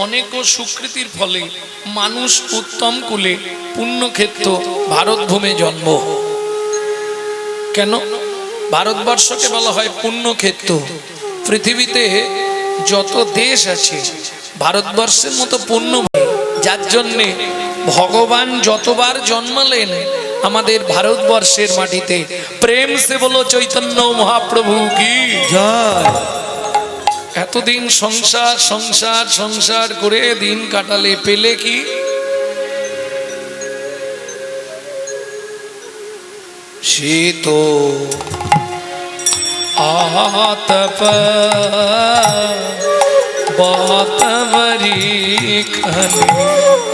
অনেক সুকৃতির ফলে মানুষ উত্তম কুলে পুণ্যক্ষেত্র ভারতভূমে জন্ম। কেন ভারতবর্ষকে বলা হয় পুণ্যক্ষেত্র? পৃথিবীতে যত দেশ আছে ভারতবর্ষের মতো পুণ্য, যার জন্যে ভগবান যতবার জন্মালেন আমাদের ভারতবর্ষের মাটিতে। প্রেম সে বলো চৈতন্য মহাপ্রভু কি জয়। এতদিন সংসার সংসার সংসার করে দিন কাটালে, পেলে কি? শীত আতপ বাতবরি খানে,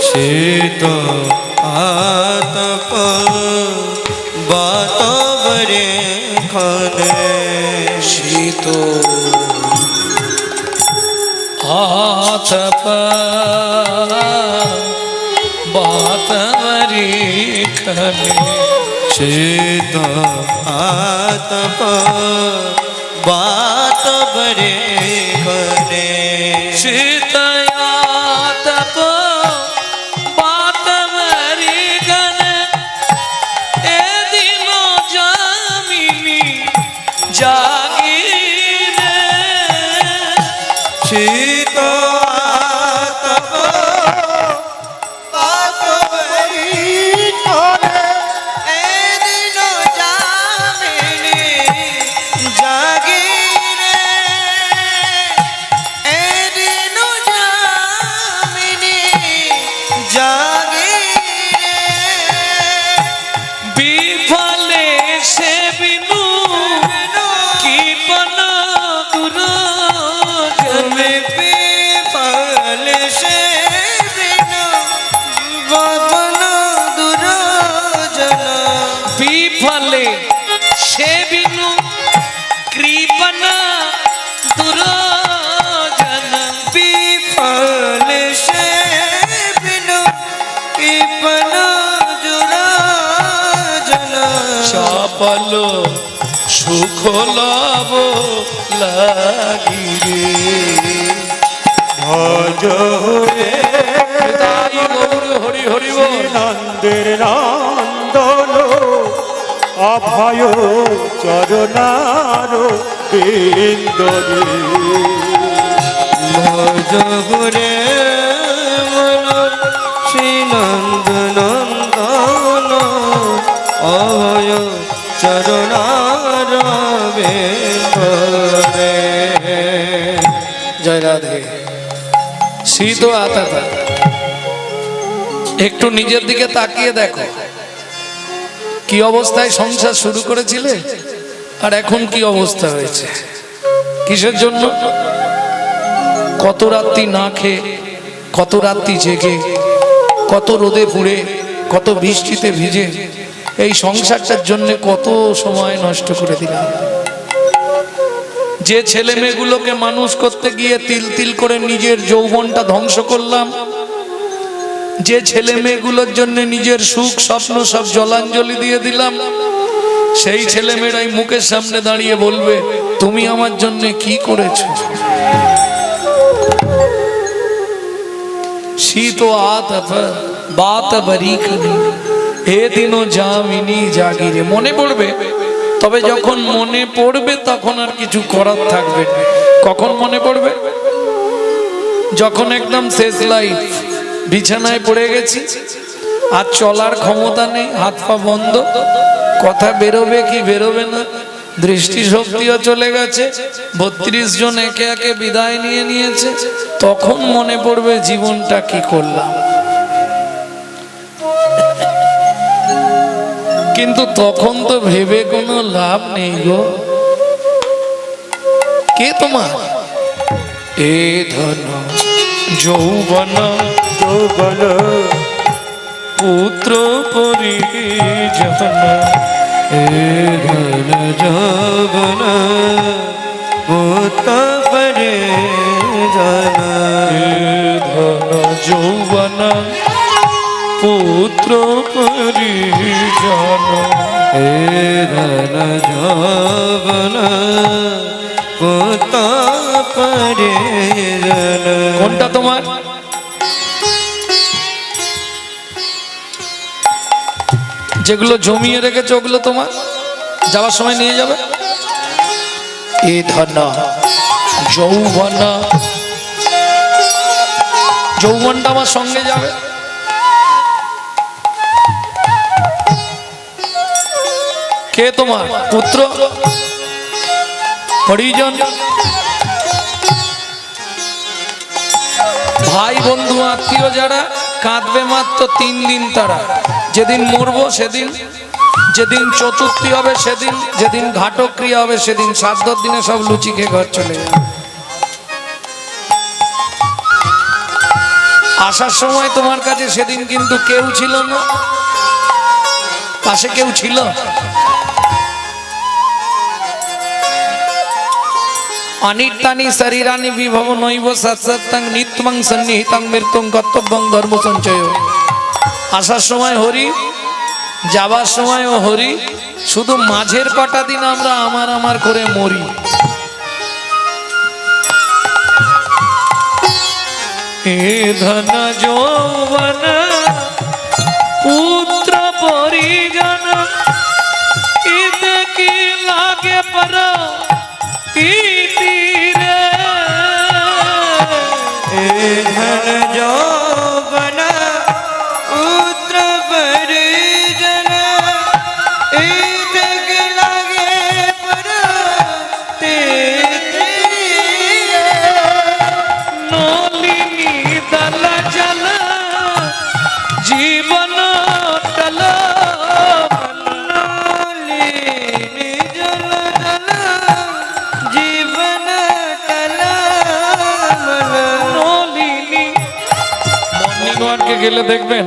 শীত আতপ বাতবরি খানে, শীত আতপ বাতবরি খানে, শীত আতপ বাতবরি খানে, শীত আতপ বাতবরি খানে, এদিন যামিনী জাগিরে, শীত আতপ বাতবরি খানে, এদিন যামিনী জাগিরে, এদিন যামিনী জাগিরে, বিফলে সে বিনু কৃপণ দুর্জন, বিফল সে বিনু বপন দুরজন, বিফলে সে বিনু কৃপণ দুর্জন, বিফল সে বিনু কৃপণ দুরজন, সফল সুখ লাভ লাগিরে, ভজ হে হরি হরি বল। নন্দের নন্দন অভয় চরণার বিন্দরে, ভজ রে মন শ্রীনন্দ নন্দন অভয় চরণার বিন্দরে। জয় রাধে। শীত আতপ, একটু নিজের দিকে তাকিয়ে দেখো, কি অবস্থায় সংসার শুরু করেছিলে আর এখন কি অবস্থা হয়েছে। কিসের জন্য? কত রাত্রি না খেয়ে, কত রাত্রি জেগে, কত রোদে পুড়ে, কত বৃষ্টিতে ভিজে এই সংসারটার জন্য কত সময় নষ্ট করে দিলাম। যে ছেলে মেয়েগুলোকে মানুষ করতে গিয়ে তিল তিল করে নিজের যৌবনটা ধ্বংস করলাম, যে ছেলে মেয়েগুলোর জন্য নিজের সুখ স্বপ্ন সব জলাঞ্জলি দিয়ে দিলাম, সেই ছেলে মেয়েরাই মুখের সামনে দাঁড়িয়ে বলবে তুমি আমার জন্য কি করেছো। শীত আতপ বাতবরি খানে, এ দিনও যামিনী জাগিরে। মনে পড়বে, তবে যখন মনে পড়বে তখন আর কিছু করার থাকবে না। কখন মনে পড়বে? যখন একদম শেষ লাইফ, বিছানায় পড়ে গেছি, আর চলার ক্ষমতা নেই, হাত পা বন্ধ, কথা বেরোবে কি বেরোবে না, দৃষ্টিশক্তিও চলে গেছে, 32 জন একে একে বিদায় নিয়ে নিয়েছে, তখন মনে পড়বে জীবনটা কি করলাম। কিন্তু তখন তো ভেবে কোনো লাভ নেই গো। কে তোমার? এ ধন যৌবন যৌবন পুত্র পরিজন, এ ঘন যৌবন পুত্র পরিজন, এ ধন যৌবন পুত্র পরিজন, এ ধন যৌবন পুত্র পরিজন। কোনটা তোমার? যেগুলো জমিয়ে রেখেছে ওগুলো তোমার যাওয়ার সময় নিয়ে যাবে। এ ধন যৌবন, যৌবনটা আমার সঙ্গে যাবে। কে তোমার পুত্র পরিজন, ভাই বন্ধু আত্মীয় যারা কাঁদবে মাত্র 3 দিন তারা। যেদিন মরবো সেদিন, যেদিন চতুর্থী হবে সেদিন, যেদিন ঘাটক্রিয়া হবে সেদিন, 7-10 দিনে সব লুচি খেয়ে ঘর চলে যাবে। আসার সময় তোমার কাছে সেদিন কিন্তু কেউ ছিল না, পাশে কেউ ছিল। অনিত্যানি শরীরানি বিভব নৈব সৎসত্তং নিত্যং সন্নিহিতং মৃত্যুং কর্তব্যং ধর্ম সঞ্চয়। আসার সময় হরি, যাবার সময়ও হরি, শুধু মাঝের কটা দিন আমরা আমার আমার করে মরি। এ ধন যৌবন পুত্র পরিজন, ইতে কি লাগে পর তীরে। এ ধন যৌবন পুত্র পরিজন, ইতক লাগে প্রতীতি। নলিনী দল জল জীবন টল, নলিনী জল জল জীবন টলমল। নলিনী। মর্নিং ওয়ার্কে গেলে দেখবেন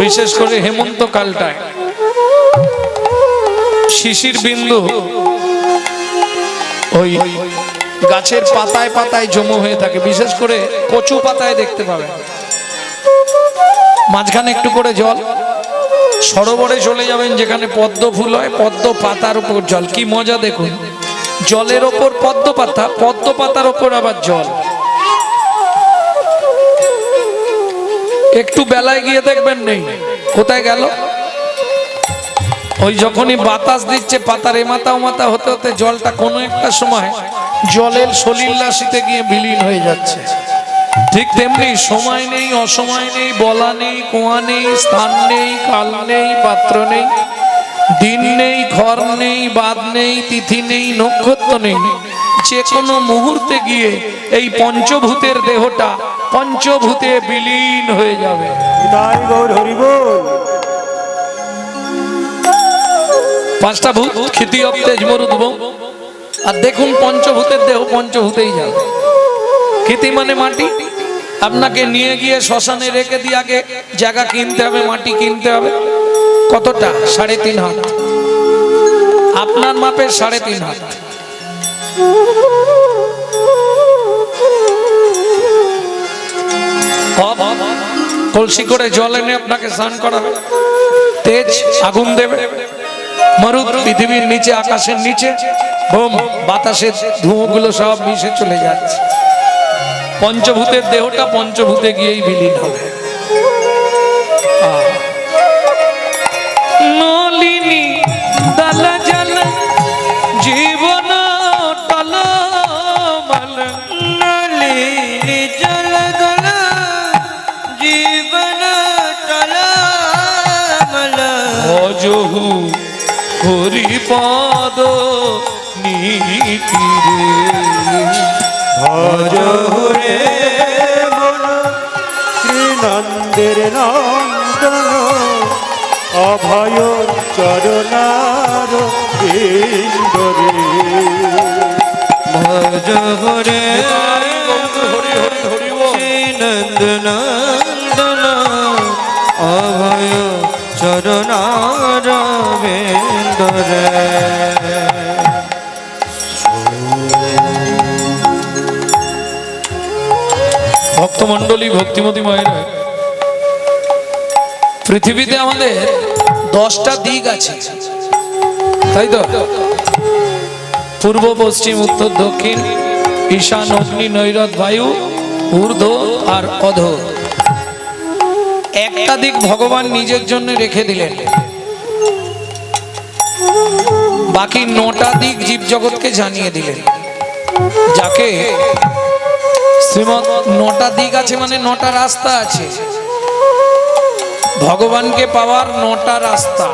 বিশেষ করে হেমন্ত কালটায় শিশির বিন্দু ওই গাছের পাতায় পাতায় জমা হয়ে থাকে, বিশেষ করে কচু পাতায় দেখতে পাবেন। মাঝখানে একটু করে জল, সরোবরে চলে যাবেন যেখানে পদ্ম ফুল হয়, পদ্ম পাতার উপর জল, কি মজা দেখুন। জলের ওপর পদ্ম পাতা, পদ্ম পাতার ওপর আবার জল। একটু বেলায় গিয়ে দেখবেন নেই, কোথায় গেল? ওই যখনই বাতাস দিচ্ছে পাতার এমাথা ওমাথা হতে হতে জলটা কোনো একটা সময় জলের সলিলাসিতে গিয়ে বিলীন হয়ে যাচ্ছে। ঠিক তেমনি সময় নেই, অসময় নেই, বলা নেই, কোয়া নেই, স্থান নেই, কাল নেই, পাত্র নেই, দিন নেই, ঘর নেই, বাদ নেই, তিথি নেই, নক্ষত্র নেই। যে কোনো মুহূর্তে গিয়ে এই পঞ্চভূতের দেহটা পঞ্চভূতে বিলীন হয়ে যাবে। তাই গৌর হরি বল। 5টা ভূত ক্ষিতি অব তেজ মরুদ বম। আর দেখুন পঞ্চভূতের দেহ পঞ্চভূতেই যাবে। ক্ষিতি মানে মাটি, আপনাকে নিয়ে গিয়ে শ্মশানে রেখে দিয়ে আগে জায়গা কিনতে হবে, মাটি কিনতে হবে। কতটা? 3.5 হাত, আপনার মাপের 3.5 হাত। কলসি করে জল এনে আপনাকে স্নান করাবে, তেজ আগুন দেবে, মরুদ পৃথিবীর নিচে আকাশের নিচে, বোম বাতাসের ধুঁয়োগুলো সব মিশে চলে যাচ্ছে। পঞ্চভূতের দেহটা পঞ্চভূতে গিয়েই বিলীন হবে। নলিনী দল জল জীবন টলমল, নলিনী জল জল জীবন টলমল। অজহু হরিপদ নীতি রে, ভজ রে মন শ্রীনন্দের নন্দন, অভয় চরণার বিন্দরে। ভজ রে শ্রীনন্দনন্দন, অভয় চরণার বিন্দরে। ভক্তমণ্ডলী, ভক্তিমতী মায়েরা, পৃথিবীতে আমাদের 10টা দিক আছে, তাই তো? পূর্ব, পশ্চিম, উত্তর, দক্ষিণ, ঈশান, অগ্নি, নৈরত, বায়ু, ঊর্ধ্ব আর অধ। একটা দিক ভগবান নিজের জন্য রেখে দিলেন, বাকি 9টা দিক জীব জগৎকে জানিয়ে দিলেন। যাকে শ্রীমৎ 9টা দিক আছে মানে 9টা রাস্তা আছে, ভগবানকে পাওয়ার 9টা রাস্তা।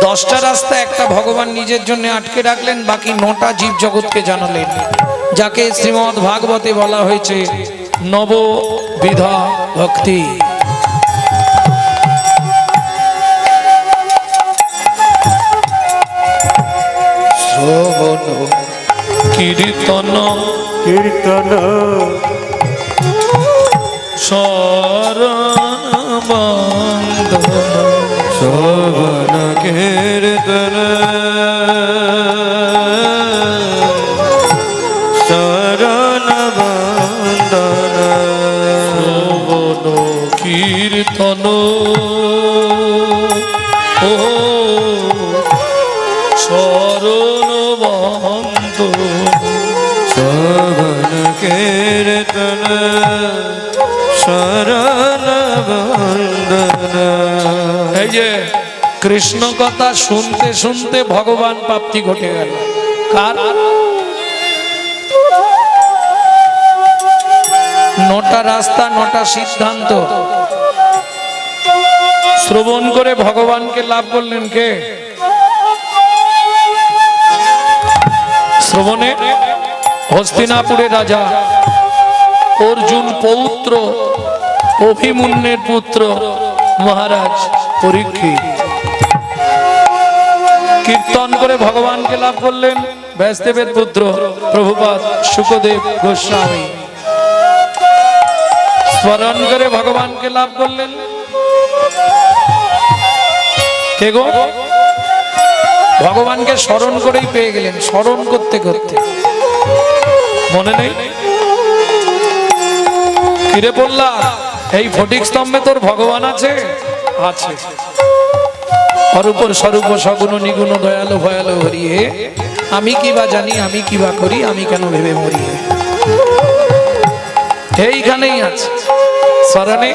10টা রাস্তা একটা ভগবান নিজের জন্য আটকে রাখলেন, বাকি 9টা জীব জগৎকে জানালেন, যাকে শ্রীমৎ ভাগবতে বলা হয়েছে নববিধা ভক্তি। শ্রবণ কীর্তন কীর্তন শরণ বন্দন, শ্রবণ কীর্তন শরণ বন্দন, শ্রবণ কীর্তন ও শরণ বন্দন, শ্রবণ কীর্তন শরণ বন্দন। এই যে কৃষ্ণ কথা শুনতে শুনতে ভগবান প্রাপ্তি ঘটে গেল। কার? 9টা রাস্তা, 9টা সিদ্ধান্ত শ্রবণ করে ভগবানকে লাভ করলেন কে? শ্রবণে হস্তিনাপুরের রাজা অর্জুন পৌত্র অভিমন্যুর পুত্র মহারাজ পরীক্ষিত কীর্তন করে ভগবানকে লাভ করলেন ব্যাসদেবের পুত্র প্রভুপাদ শুকদেব গোস্বামী। স্মরণ করে ভগবানকে লাভ করলেন কে গো? ভগবানকে স্মরণ করেই পেয়ে গেলেন, স্মরণ করতে করতে। মনে নেই? ফিরে পড়লা এই ফটিক স্তম্ভে তোর ভগবান আছে? আছে। অরূপর স্বরূপ সগুণ নিগুণ দয়ালু ভয়ালু হরিয়ে, আমি কি বা জানি, আমি কি বা করি, আমি কেন ভেবে মরি। এইখানেই আছে স্মরণে।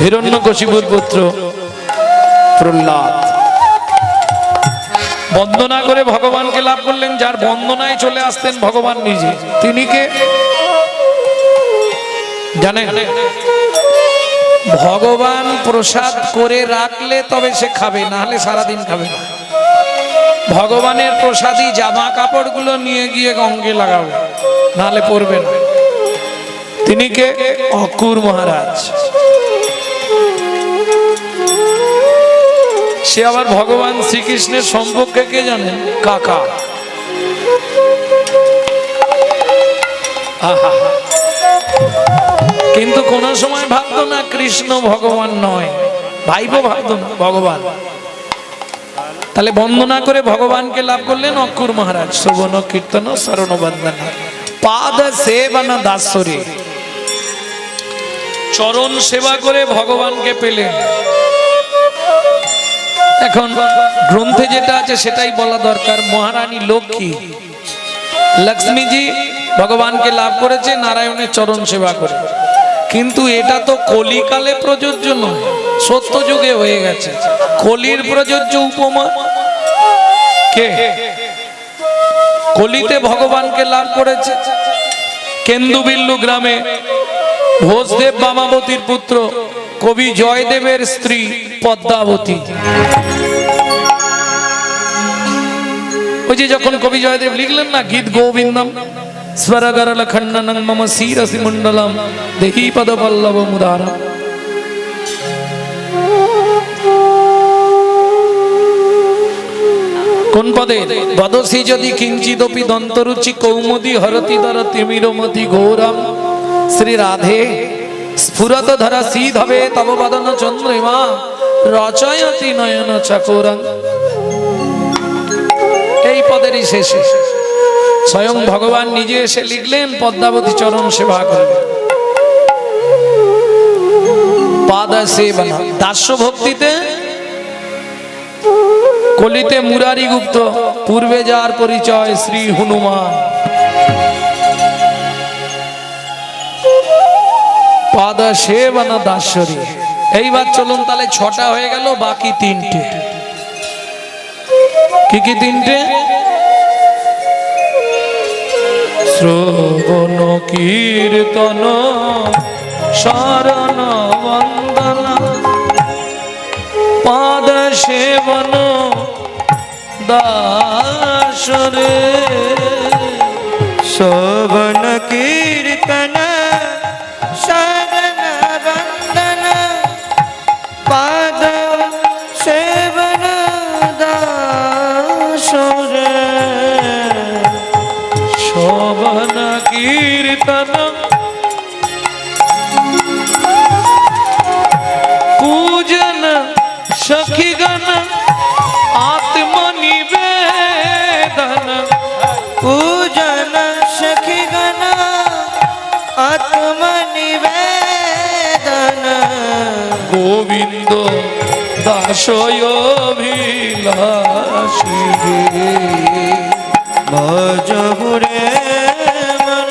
হিরণ্যকশিপুর পুত্র প্রহ্লাদ বন্দনা করে ভগবানকে লাভ করলেন। যার বন্দনায় চলে আসতেন ভগবান নিজে, তিনি কে জানেন? ভগবান প্রসাদ করে রাখলে তবে সে খাবে, না হলে সারাদিন খাবে না। ভগবানের প্রসাদী জামা কাপড়গুলো নিয়ে গিয়ে অঙ্গে লাগাবে, না হলে পরবে না। তিনি কে? অকুর মহারাজ। সে আবার ভগবান শ্রীকৃষ্ণের সম্পর্কে কে জানেন? কাকা। আহা, কিন্তু কোন সময় ভাবতো না কৃষ্ণ ভগবান নয়, ভাইবো ভাবতো না ভগবান। তাহলে বন্দনা করে ভগবানকে লাভ করলেন অকুর মহারাজ। শ্রবণ কীর্তন শরণ বন্দন পাদ সেবন দাসরে, চরণ সেবা করে ভগবানকে পেলেন। এখন গ্রন্থে যেটা আছে সেটাই বলা দরকার। মহারানী লক্ষ্মী লক্ষ্মীজি ভগবানকে লাভ করেছে নারায়ণের চরণ সেবা করে, কিন্তু এটা তো কলিকালে প্রযোজ্য নয়, সত্য যুগে হয়ে গেছে। কলির প্রযোজ্য উপমা কে? কলিতে ভগবানকে লাভ করেছে কেন্দুবিল্লু গ্রামে ভোজদেব বামাবতীর পুত্র কবি জয়দেবের স্ত্রী পদ্মাবতী। ওই যে যখন কবি জয়দেব লিখলেন না গীত গোবিন্দম स्वरगरल खंडनं मम शिरसि मण्डलं देहि पदपल्लव मुदारम्। কোন পদে? বদসি যদি কিঞ্চিদপি দন্তরুচি কৌমুদি হরতি দরতি মিরমতি গৌরম শ্রী রাধে স্ফুরত ধরা সিধবে তব বদন চন্দ্রিমা রচয়তি নয়ন চকোরং। এই পদেরই শেষে স্বয়ং ভগবান নিজে এসে লিখলেন পদ্মাবতী চরণ সেবা করলেন। পাদ সেবনা দাস্য ভক্তিতে কলিতে মুরারি গুপ্ত, পূর্বে যার পরিচয় শ্রী হনুমান। পাদ সেবন দাসরী। এইবার চলুন তাহলে 6টা হয়ে গেল, বাকি 3টে। কি কি 3টে? শ্রবণ কীর্তন শরণ বন্দন পাদ সেবন দাসরে। শোভন কীর্তন শরণ বন্দন পাদ সেবন দাসরে। শোভন কীর্তন পূজন সখীগণ আত্মনিবেদন। পূজন সখীগণ আত্মনিবেদন। গোবিন্দ দাসয়োভিলাষী ভজহুরে মন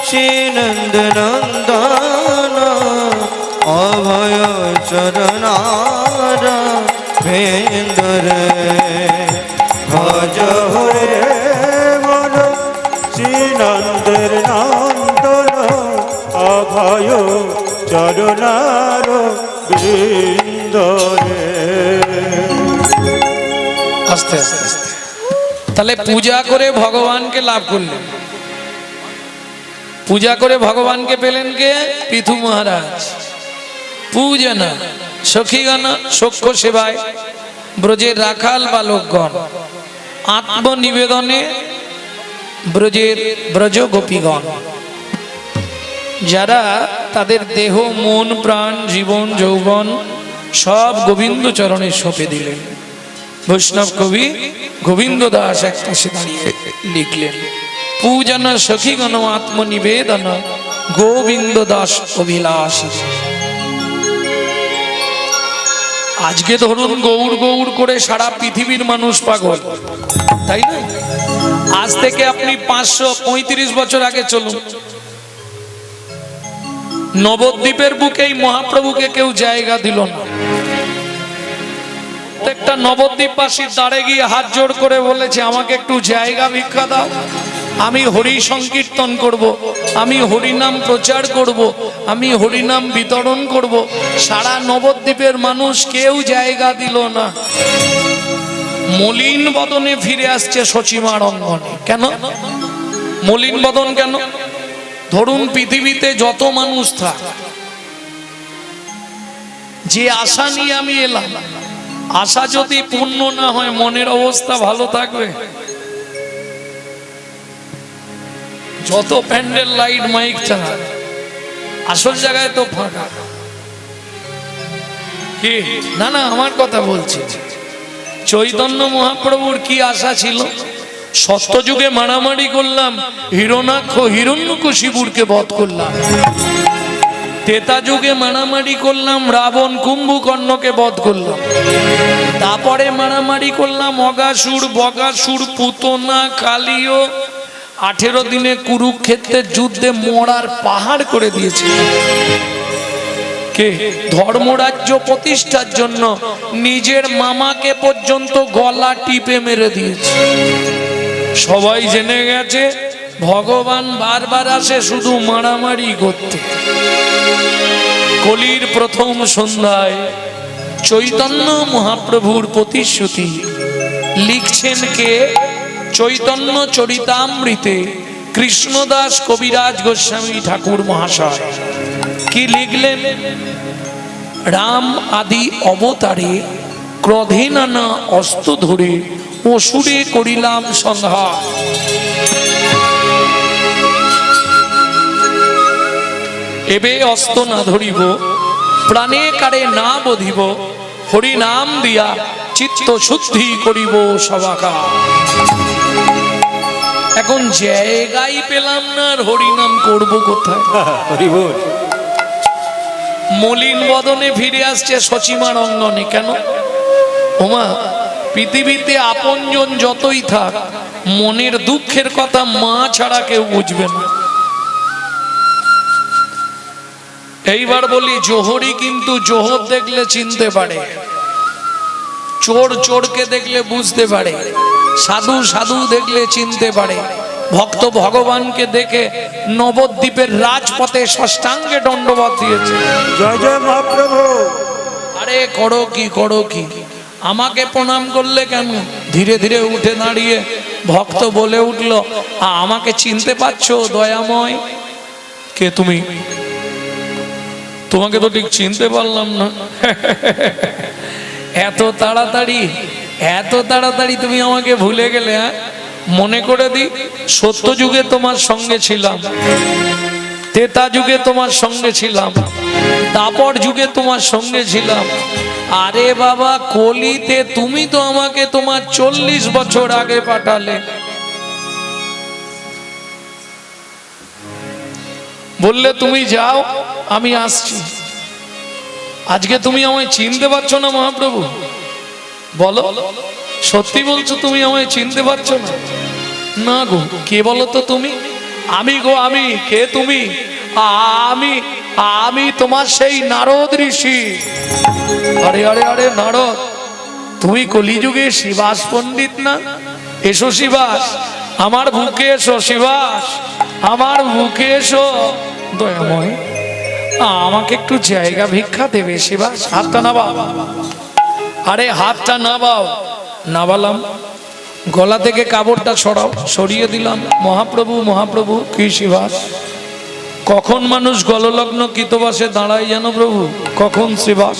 শ্রীনন্দ নন্দন অভয় চরণার বেন্দরে। ভজহুরে মন শ্রীনন্দের নন্দন অভয় চরণার বেন্দরে। আস্তে আস্তে আস্তে। তাহলে পূজা করে ভগবানকে লাভ করলেন। পূজা করে ভগবানকে পেলেন কে? পৃথু মহারাজ। পূজন সখীগণ সখ্য সেবায় ব্রজের রাখাল বালকগণ আত্মনিবেদনে ব্রজের ব্রজ গোপীগণ, যারা তাদের দেহ মন প্রাণ জীবন যৌবন সব গোবিন্দ চরণে সঁপে দিলেন। বৈষ্ণব কবি গোবিন্দ দাস এক পাশে দাঁড়িয়ে লিখলেন, পূজন সখীগণ আত্মনিবেদন গোবিন্দ দাস অভিলাষী। আজকে ধরুন গৌর গৌর করে সারা পৃথিবীর মানুষ পাগল, তাই না? আজ থেকে আপনি 535 বছর আগে চলুন, নবদ্বীপের বুকে এই মহাপ্রভুকে কেউ জায়গা দিল না। প্রত্যেকটা নবদ্বীপবাসীর দ্বারে গিয়ে হাত জোড় করে বলেছে, আমাকে একটু জায়গা ভিক্ষা দাও, আমি হরি সংকীর্তন করব, আমি হরিনাম প্রচার করব, আমি হরিনাম বিতরণ করব। সারা নবদ্বীপের মানুষ কেউ জায়গা দিল না। মলিন বদনে ফিরে আসছে সচিমার অঙ্গনে। কেন মলিন বদন? কেন? ধরুন পৃথিবীতে যত মানুষ থাক, যে আশা নিয়ে আমি এলাম, আশা যদি পূর্ণ না হয় মনের অবস্থা ভালো থাকবে? যত প্যান্ডেল লাইট মাইক চালা, আসল জায়গায় তো ফাঁকা। কি না না, আমার কথা বলছি। চৈতন্য মহাপ্রভুর কি আশা ছিল? সত্যযুগে মারামারি করলাম, হিরণাক্ষ হিরণ্যকশিপুরকে বধ করলাম। ত্রেতা যুগে মারামারি করলাম, রাবণ কুম্ভকর্ণকে বধ করলাম। তারপরে মারামারি করলাম অগাসুর বগাসুর পুতনা কালীয়। 18 দিনে কুরুক্ষেত্রের যুদ্ধে মরার পাহাড় করে দিয়েছে। কে? ধর্মরাজ্য প্রতিষ্ঠার জন্য নিজের মামাকে পর্যন্ত গলা টিপে মেরে দিয়েছে। সবাই জেনে গেছে ভগবান বারবার আসে শুধু মারামারি করতে। কলির প্রথম সন্ধ্যায় চৈতন্য মহাপ্রভুর প্রতিশ্রুতি লিখছেন কে? চৈতন্য চরিতামৃতে কৃষ্ণদাস কবিরাজ গোস্বামী ঠাকুর মহাশয়। কি লিখলেন? রাম আদি অবতারে ক্রোধে নানা অস্ত্র ধরে অসুরে করিলাম সংহার। এবে অস্ত্র না ধরিব, প্রাণে কারে না বধিব, হরি নাম দিয়া চিত্ত শুদ্ধি করিব সবাকার। এখন জায়গাই পেলাম না, আর হরিনাম করব কোথায়? মলিন বদনে ফিরে আসছে সচিমার অঙ্গনে। কেন? ওমা, পৃথিবীতে আপনজন যতই থাক, মনের দুঃখের কথা মা ছাড়া কেউ বুঝবে না। এইবার বলি, জোহরি কিন্তু জোহর দেখলে চিনতে পারে, চোর চোরকে দেখলে বুঝতে পারে, সাধু সাধু দেখলে চিনতে পারে, ভক্ত ভগবানকে দেখে নবদ্বীপের রাজপথে ষষ্ঠাঙ্গে দণ্ডবত দিয়েছে। জয় জয় মহাপ্রভু। আরে করো কি, করো কি, আমাকে প্রণাম করলে কেন? ধীরে ধীরে উঠে দাঁড়িয়ে ভক্ত বলে উঠল, আমাকে চিনতে পারছো দয়াময়? কে তুমি? তোমাকে তো ঠিক চিনতে পারলাম না। এত তাড়াতাড়ি, এত তাড়াতাড়ি তুমি আমাকে ভুলে গেলে? হ্যাঁ, মনে করে দি, সত্য যুগে তোমার সঙ্গে ছিলাম, ত্রেতা যুগে তোমার সঙ্গে ছিলাম, দাপর যুগে তোমার সঙ্গে ছিলাম। আরে বাবা, কলিতে তুমি তো আমাকে তোমার 40 বছর আগে পাঠালে, বললে তুমি যাও আমি আসছি। আজকে তুমি আমায় চিনতে পারছো না মহাপ্রভু? বলো, সত্যি বলছো তুমি আমায় চিনতে পারছো না? না গো, কে বলো তো তুমি? আমি গো, আমি। কে তুমি? আমি, আমি তোমার সেই নারদ ঋষি। আরে আরে আরে নারদ, তুমি কলিযুগে শিবাস পণ্ডিত না? এসো শিবাস, আমার বুকে এসো শিবাস, আমার বুকে এসো। দয়াময়, আমাকে একটু জায়গা ভিক্ষা দেবে শিবাস? হাতটা নাবাও। আরে হাতটা নাবাও। নাবালাম, গলা থেকে কাপড়টা সরাও, সরিয়ে দিলাম। মহাপ্রভু মহাপ্রভু। কি শিবাস? কখন মানুষ গললগ্ন কৃতবাসে দাঁড়ায় জানো প্রভু? কখন শিবাস?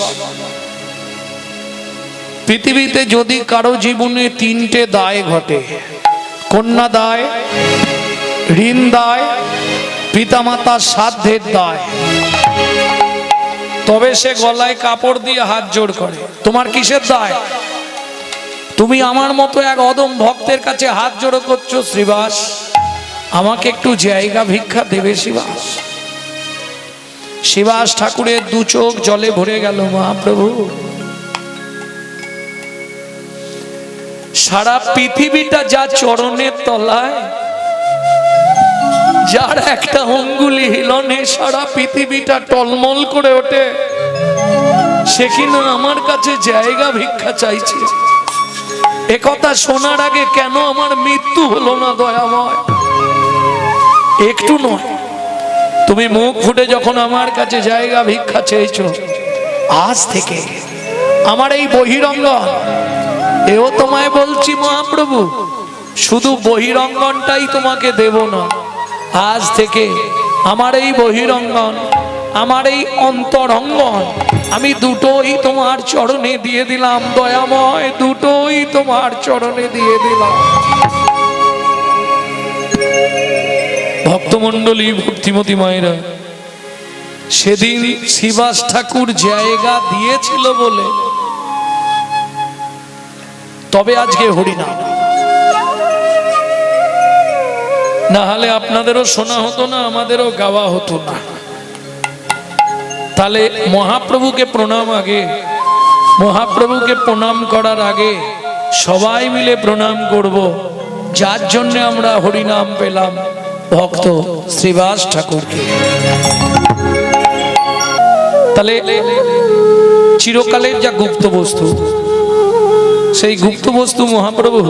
পৃথিবীতে যদি কারো জীবনে 3টে দায় ঘটে, কন্যা দায়, ঋণ দায়, পিতামাতার শ্রাদ্ধের দায়, তবে সে গলায় কাপড় দিয়ে হাত জোড় করে। তোমার কিসের দায়? তুমি আমার মতো এক অদম ভক্তের কাছে হাত জোড়ো করছো, শ্রীবাস আমাকে একটু জায়গা ভিক্ষা দেবে শিবাস? শিবাস ঠাকুরের 2 চোখ জলে ভরে গেল। মহাপ্রভু, সারা পৃথিবীটা যা চরণের তলায়, যার একটা অঙ্গুলি হিলনে সারা পৃথিবীটা টলমল করে ওঠে, সে কিনা আমার কাছে জায়গা ভিক্ষা চাইছে। একথা শোনার আগে কেন আমার মৃত্যু হলো না দয়াময়? একটু নয়, তুমি মুখ ফুটে যখন আমার কাছে জায়গা ভিক্ষা চেয়েছো, আজ থেকে আমার এই বহিরঙ্গন, এও তোমায় বলছি মহাপ্রভু, শুধু বহিরঙ্গনটাই তোমাকে দেব না, আজ থেকে আমার এই বহিরঙ্গন, আমার এই অন্তরঙ্গন, আমি দুটোই তোমার চরণে দিয়ে দিলাম দয়াময়, দুটোই তোমার চরণে দিয়ে দিলাম। ভক্তমণ্ডলী, ভক্তিমতী মায়েরা, সেদিন শিবাস ঠাকুর জায়গা দিয়েছিল বলে তবে আজকে হরিনাম, না হলে আপনাদেরও শোনা হতো না, আমাদেরও গাওয়া হতো না। তাহলে মহাপ্রভুকে প্রণাম, আগে মহাপ্রভুকে প্রণাম করার আগে সবাই মিলে প্রণাম করব যার জন্য আমরা হরিনাম পেলাম, ভক্ত শ্রীবাস ঠাকুরকে। তাহলে চিরকালের যা গুপ্ত বস্তু, সেই গুপ্ত বস্তু মহাপ্রভু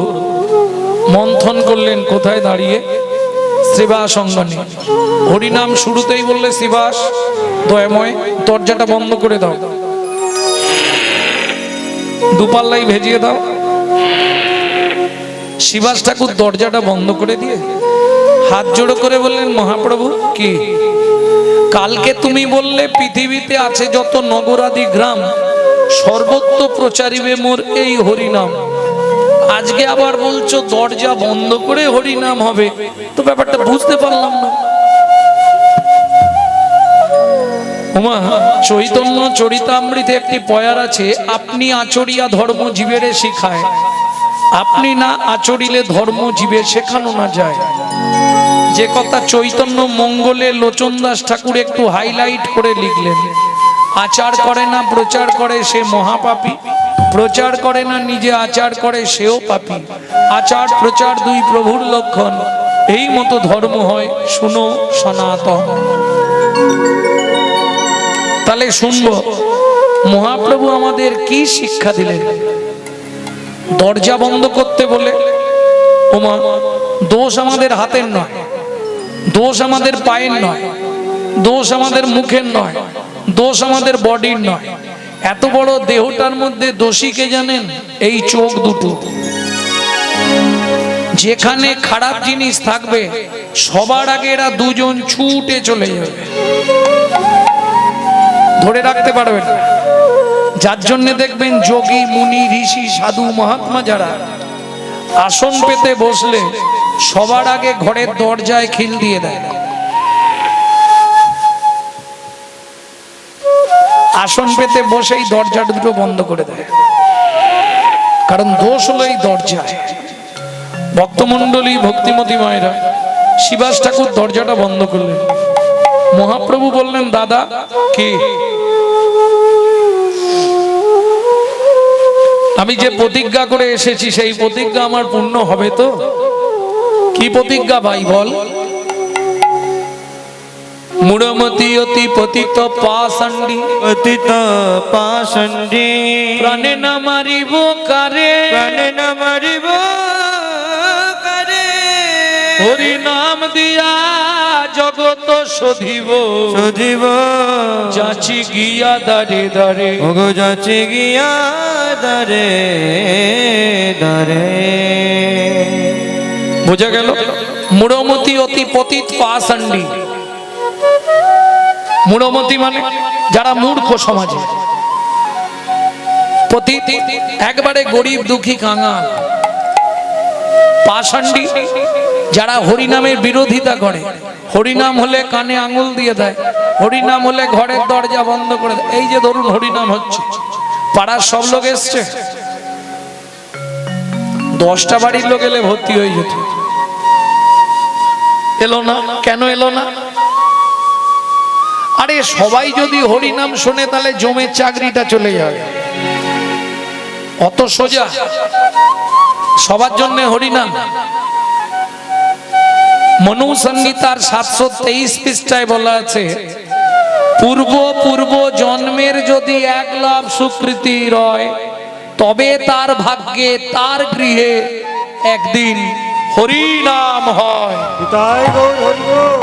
মন্থন করলেন কোথায় দাঁড়িয়ে? শ্রীবাস অঙ্গনে। হরিনাম শুরুতেই বললে, শ্রীবাস দয়াময় দরজাটা বন্ধ করে দাও, দুপাল্লাই ভেজিয়ে দাও। শিবাস ঠাকুর দরজাটা বন্ধ করে দিয়ে হাত জোড়ো করে বললেন, মহাপ্রভু কি? কালকে তুমি বললে পৃথিবীতে আছে যত নগরাদি গ্রাম, সর্বত্র প্রচারিবে মোর এই হরিনাম। আজকে আবার বলছো দরজা বন্ধ করে হরিনাম হবে, তো ব্যাপারটা বুঝতে পারলাম না। ওমা, চৈতন্য চরিতামৃতে একটি পয়ার আছে, আপনি আচরিয়া ধর্ম জীবেরে শিখায়, আপনি না আচরিলে ধর্ম জীবে শেখানো না যায়। যে কথা চৈতন্য মঙ্গলে লোচন দাস ঠাকুর একটু হাইলাইট করে লিখলেন, আচার করে না প্রচার করে সে মহাপাপী, প্রচার করে না নিজে আচার করে সেও পাপী। আচার প্রচার 2 প্রভুর লক্ষণ, এই মতো ধর্ম হয় শুনো সনাতন। তাহলে শুনবো মহাপ্রভু আমাদের কি শিক্ষা দিলেন। দরজা বন্ধ করতে বলে, ওমা দোষ আমাদের হাতের নয়, দোষ আমাদের পায়ের নয়, দোষ আমাদের মুখের নয়, দোষ আমাদের বডির নয়। এত বড় দেহটার মধ্যে দোষী কে জানেন? এই চোখ দুটো। যেখানে খারাপ জিনিস থাকবে সবার আগে এরা দুজন ছুটে চলে যাবে, ধরে রাখতে পারবে না। যার জন্য দেখবেন যোগী মুনি ঋষি সাধু মহাত্মা যারা আসন পেতে বসলে সবার আগে ঘরের দরজায় খিল দিয়ে দেয়। আসন পেতে বসেই দরজা দুটো বন্ধ করে দেয়, কারণ দোষ হলো এই দরজায়। ভক্তমণ্ডলী ভক্তিমতী মায়েরা, শিবাস ঠাকুর দরজাটা বন্ধ করলেন। মহাপ্রভু বললেন, দাদা কি? আমি যে প্রতিজ্ঞা করে এসেছি সেই প্রতিজ্ঞা আমার পূর্ণ হবে তো? কি প্রতিজ্ঞা ভাই বল? মুড়মতি অতি পতিত পাষণ্ডী, পতিত পাষণ্ডী প্রাণে না মারিব কারে, প্রাণে না মারিব কারে, হরি নাম দিয়া জগত শোধিব, শোধিব যাচি গিয়া দারে দারে, ওগো যাচি গিয়া দারে দারে। বোঝা গেল? মুড়মতি অতি পতিত পাষণ্ডী। মুড়মতি মানে যারা মূর্খ সমাজে, পতিত একবারে গরিব দুঃখী কাঙাল, পাষণ্ডী যারা হরিনামের বিরোধিতা করে। হরিনাম হলে কানে আঙুল দিয়ে দেয়, হরিনাম হলে ঘরের দরজা বন্ধ করে দেয়। এই যে ধরুন হরিনাম হচ্ছে, পাড়ার সব লোক এসছে, 10টা বাড়ির লোক এলে ভর্তি হয়ে যেত, এলো না কেন? এলো না। আরে সবাই যদি হরিনাম শোনে তাহলে জমের চাকরিটা চলে যাবে। অত সোজা? সবার জন্য হরিনাম। মনু সংহিতার 723 পৃষ্ঠায় বলা আছে, পূর্ব পূর্ব জন্মের যদি 1 লাভ সুকৃতি রয়, তবে তার ভাগ্যে তার গৃহে একদিন হরিনাম হয়। তাই গৌর হরি বল।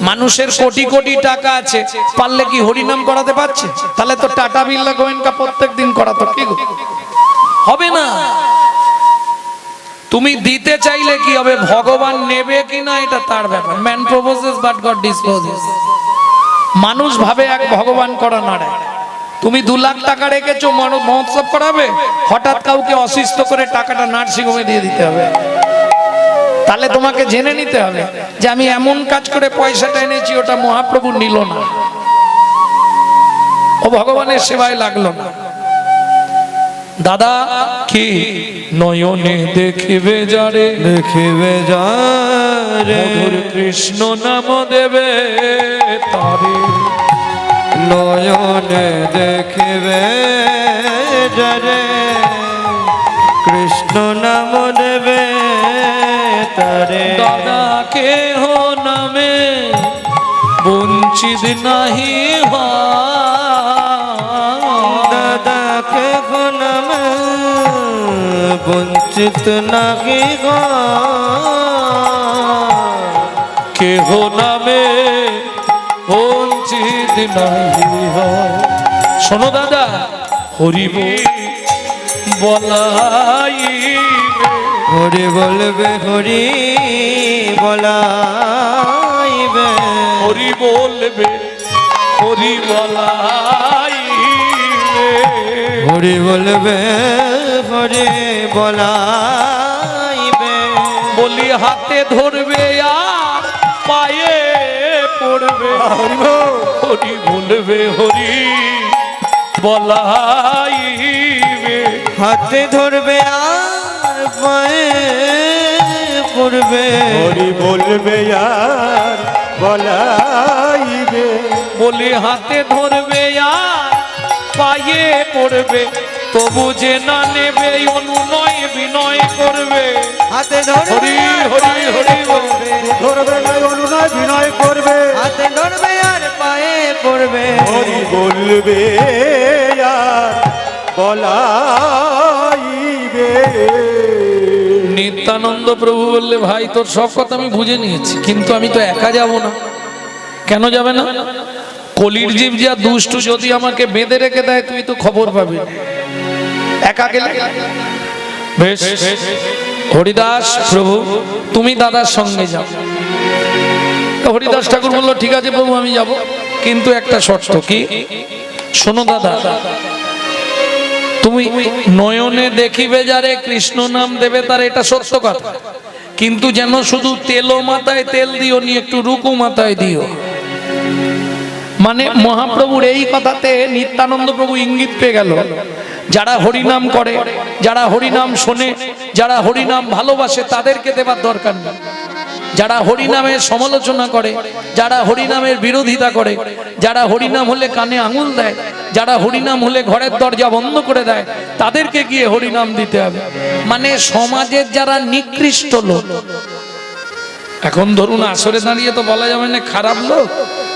মানুষের কোটি কোটি টাকা আছে, পারলে কি হরিনাম করাতে পারছে? তাহলে তো টাটা বিড়লা গোয়েঙ্কা প্রত্যেক দিন করাতো, কি গো? হবে না। তুমি দিতে চাইলে কি হবে? ভগবান নেবে কিনা এটা তার ব্যাপার। Man proposes but god disposes. মানুষ ভাবে এক, ভগবান করা নাড়ে। তুমি 2 লাখ টাকা রেখেছো মহোৎসব করাবে, হঠাৎ কাউকে অসুস্থ করে টাকাটা নার্সিংহোমে দিয়ে দিতে হবে। তাহলে তোমাকে জেনে নিতে হবে যে আমি এমন কাজ করে পয়সাটা এনেছি, ওটা মহাপ্রভু নিল না, ও ভগবানের সেবায় লাগলো না। দাদা কি? নয়নে দেখিবে যারে, দেখিবে যারে মধুর কৃষ্ণ নাম দেবে তারে, নয়নে দেখিবে যারে, কৃষ্ণ নাম দেবে তারে। দাদা কেহ নামে বঞ্চিত নাহি দাদা কেহ নামে বঞ্চিত নাহি কেহ নামে বঞ্চিত নাহি হয়। শোনো দাদা, হরিব বলাইবে, হরি বলবে হরি বলাইবে, হরি বলবে হরি বলাইবে, হরি বলবে হরি বলাইবে। বলি হাতে ধরবে আর পায়ে পড়বে, হরি বল। হরি বলবে হরি বলাইবে, হাতে ধরবে আর পায়ে পড়বে, হরি বলবে আর বলাইবে। বলি হাতে ধরবে আর পায়ে পড়বে, তবু যে না নেবে অনুনয় বিনয় করবে। হাতে হরি হরি হরি বলবে, ধরবে নাই অনুনয় বিনয় করবে। হাতে পড়বে হরি বলবে আর বলাইবে। নিত্যানন্দ প্রভু বললে, ভাই তোর সব কথা আমি বুঝে নিয়েছি, কিন্তু আমি তো একা যাব না। কেন যাবে না? কলির জীব যা দুষ্টু, যদি আমাকে বেঁধে রেখে দেয় তুই তো খবর পাবি। একা গেলে বেশ, হরিদাস প্রভু তুমি দাদার সঙ্গে যাও। হরিদাস ঠাকুর বললো, ঠিক আছে প্রভু আমি যাব, কিন্তু একটা শর্ত। কি? শোনো দাদা, তুমি নয়নে দেখিবে যারে কৃষ্ণ নাম দেবে তার, এটা সত্য কথা, কিন্তু যেন শুধু তেলো মাথায় তেল দিও নি, একটু রুকু মাথায় দিও। মানে মহাপ্রভুর এই কথাতে নিত্যানন্দ প্রভু ইঙ্গিত পেয়ে গেল, যারা হরিনাম করে, যারা হরিনাম শোনে, যারা হরিনাম ভালোবাসে তাদেরকে দেবার দরকার নেই। যারা হরিনামের সমালোচনা করে, যারা হরিনামের বিরোধিতা করে, যারা হরিনাম হলে কানে আঙুল দেয়, যারা হরিনাম হলে ঘরের দরজা বন্ধ করে দেয়, তাদেরকে গিয়ে হরিনাম দিতে হবে। মানে সমাজের যারা নিকৃষ্ট লোক, এখন ধরুন আসরে দাঁড়িয়ে তো বলা যাবে না খারাপ লোক,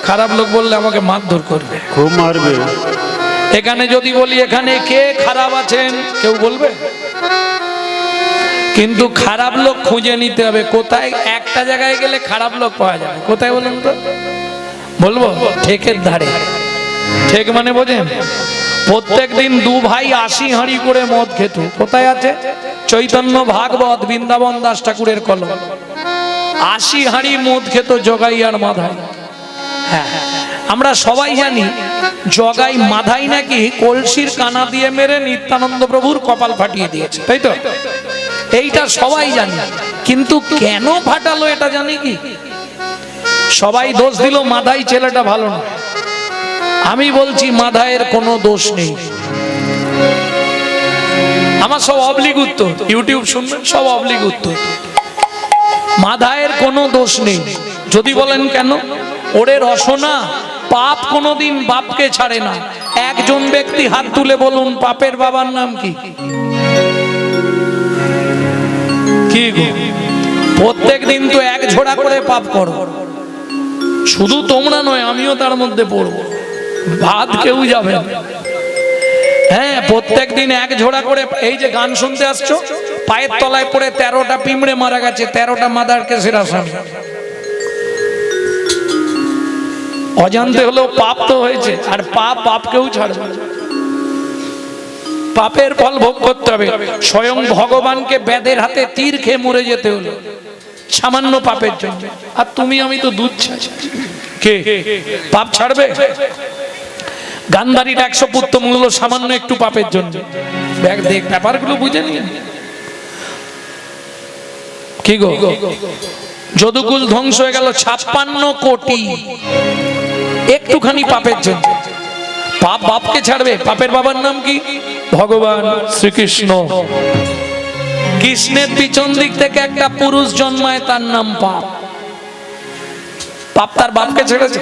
খারাপ লোক বললে আমাকে মারধর করবে, খুব মারবে। এখানে যদি বলি এখানে কে খারাপ আছেন, কেউ বলবে? কিন্তু খারাপ লোক খুঁজে নিতে হবে কোথায়। একটা জায়গায় গেলে খারাপ লোক পাওয়া যাবে, কোথায় বলুন তো? বলবো ঠেকের ধারে। ঠেক মানে বোঝেন? প্রত্যেক দিন দু ভাই 80 হাঁড়ি করে মদ খেত। কোথায় আছে? চৈতন্য ভাগবত বৃন্দাবন দাস ঠাকুরের কলম। 80 হাঁড়ি মদ খেত জগাই আর মাধাই। হ্যাঁ, আমরা সবাই জানি জগাই মাধাই নাকি কলসির কানা দিয়ে মেরে নিত্যানন্দ প্রভুর কপাল ফাটিয়ে দিয়েছে, তাই তো? এইটা সবাই জানি, কিন্তু কেন ফাটালো এটা জানি কি? সবাই দোষ দিল মাধাই ছেলেটা ভালো না। আমি বলছি মাধাইয়ের কোনো দোষ নেই। আমার সব অবলিক উত্তর, ইউটিউব শুনবেন, সব অবলিক উত্তর। মাধাইয়ের কোনো দোষ নেই। যদি বলেন কেন? ওরে রসনা, পাপ কোনোদিন বাপকে ছাড়ে না। একজন ব্যক্তি হাত তুলে বলুন পাপের বাবার নাম কি? কি গো? প্রত্যেক দিন তো এক ঝোড়া করে পাপ করো। শুধু তোমরা নয়, আমিও তার মধ্যে পড়বো। ভাত কেউ যাবে না। হ্যাঁ, প্রত্যেক দিন এক ঝোড়া করে। এই যে গান শুনতে আসছো, পায়ের তলায় পড়ে 13টা পিঁমড়ে মারা গেছে, 13টা মাদার কেসের আসামি। অজান্তে হলেও পাপ তো হয়েছে, আর পাপ কেউ ছাড়বে না। পাপের ফল ভোগ করতে হবে। স্বয়ং ভগবানকে বেদের হাতে তীর খেয়ে মরে যেতে হলো সামান্য পাপের জন্য। আর তুমি আমি তো দুধ ছাড়ছি, কে পাপ ছাড়বে? গান্ধারীর 100 পুত্র মূল্য সামান্য একটু পাপের জন্য। দেখ ব্যাপারগুলো বুঝে নিয়ে। কি গো, যদুকুল ধ্বংস হয়ে গেল 56 কোটি একটুখানি পাপের জন্য। পাপ বাপকে ছাড়বে? পাপের বাবার নাম কি? ভগবান শ্রীকৃষ্ণ। কৃষ্ণের পিছন দিক থেকে একটা পুরুষ জন্মায়, তার নাম পাপ। পাপ তার বাপকে ছেড়েছে,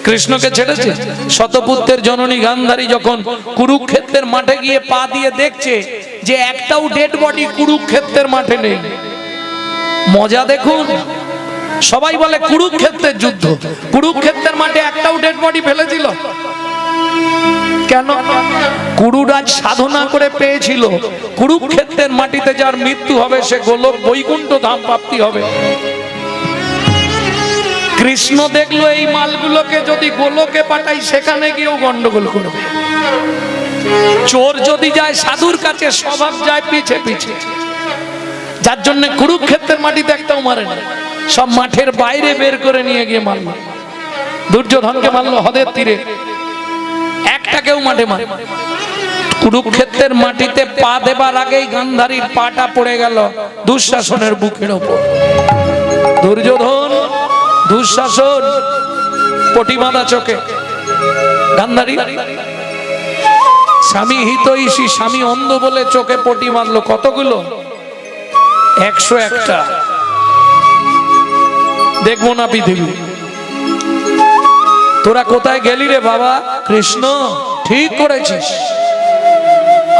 কৃষ্ণকে ছেড়েছে। শতপুত্রের জননী গান্ধারী যখন কুরুক্ষেত্রের মাঠে গিয়ে পা দিয়ে দেখছে যে একটাও ডেড বডি কুরুক্ষেত্রের মাঠে নেই, মজা দেখুন। সবাই বলে কুরুক্ষেত্রের যুদ্ধ, কুরুক্ষেত্রের মাঠে একটাও ডেড বডি ফেলেছিল কেন? কুরুরাজ সাধনা করে পেয়েছিল কুরুক্ষেত্রের মাটিতে যার মৃত্যু হবে সে গোলক বৈকুণ্ঠ ধাম প্রাপ্তি হবে। কৃষ্ণ দেখলো এই মালগুলোকে যদি গোলকে পাঠাই সেখানে গিয়েও গন্ডগোল করবে। চোর যদি যায় সাধুর কাছে, স্বভাব যায় পিছে পিছে। যার জন্য কুরুক্ষেত্রের মাটিতে একটাও মারে না, সব মাঠের বাইরে বের করে নিয়ে গিয়ে মারল। দুর্যোধনকে মারলো হ্রদের তীরে, একটাকেও মাঠে মারে। কুরুক্ষেত্রের মাটিতে পা দেবার আগেই গান্ধারীর পাটা পড়ে গেল দুঃশাসনের বুকের ওপর। দুর্যোধন, দুঃশাসন, পটিমাদা চোখে। গান্ধারী স্বামী হিতৈষী, স্বামী অন্ধ বলে চোখে পটি মারলো। কতগুলো? 101টা। দেখবো না পৃথিবী। তোরা কোথায় গেলি রে বাবা? কৃষ্ণ, ঠিক করেছিস।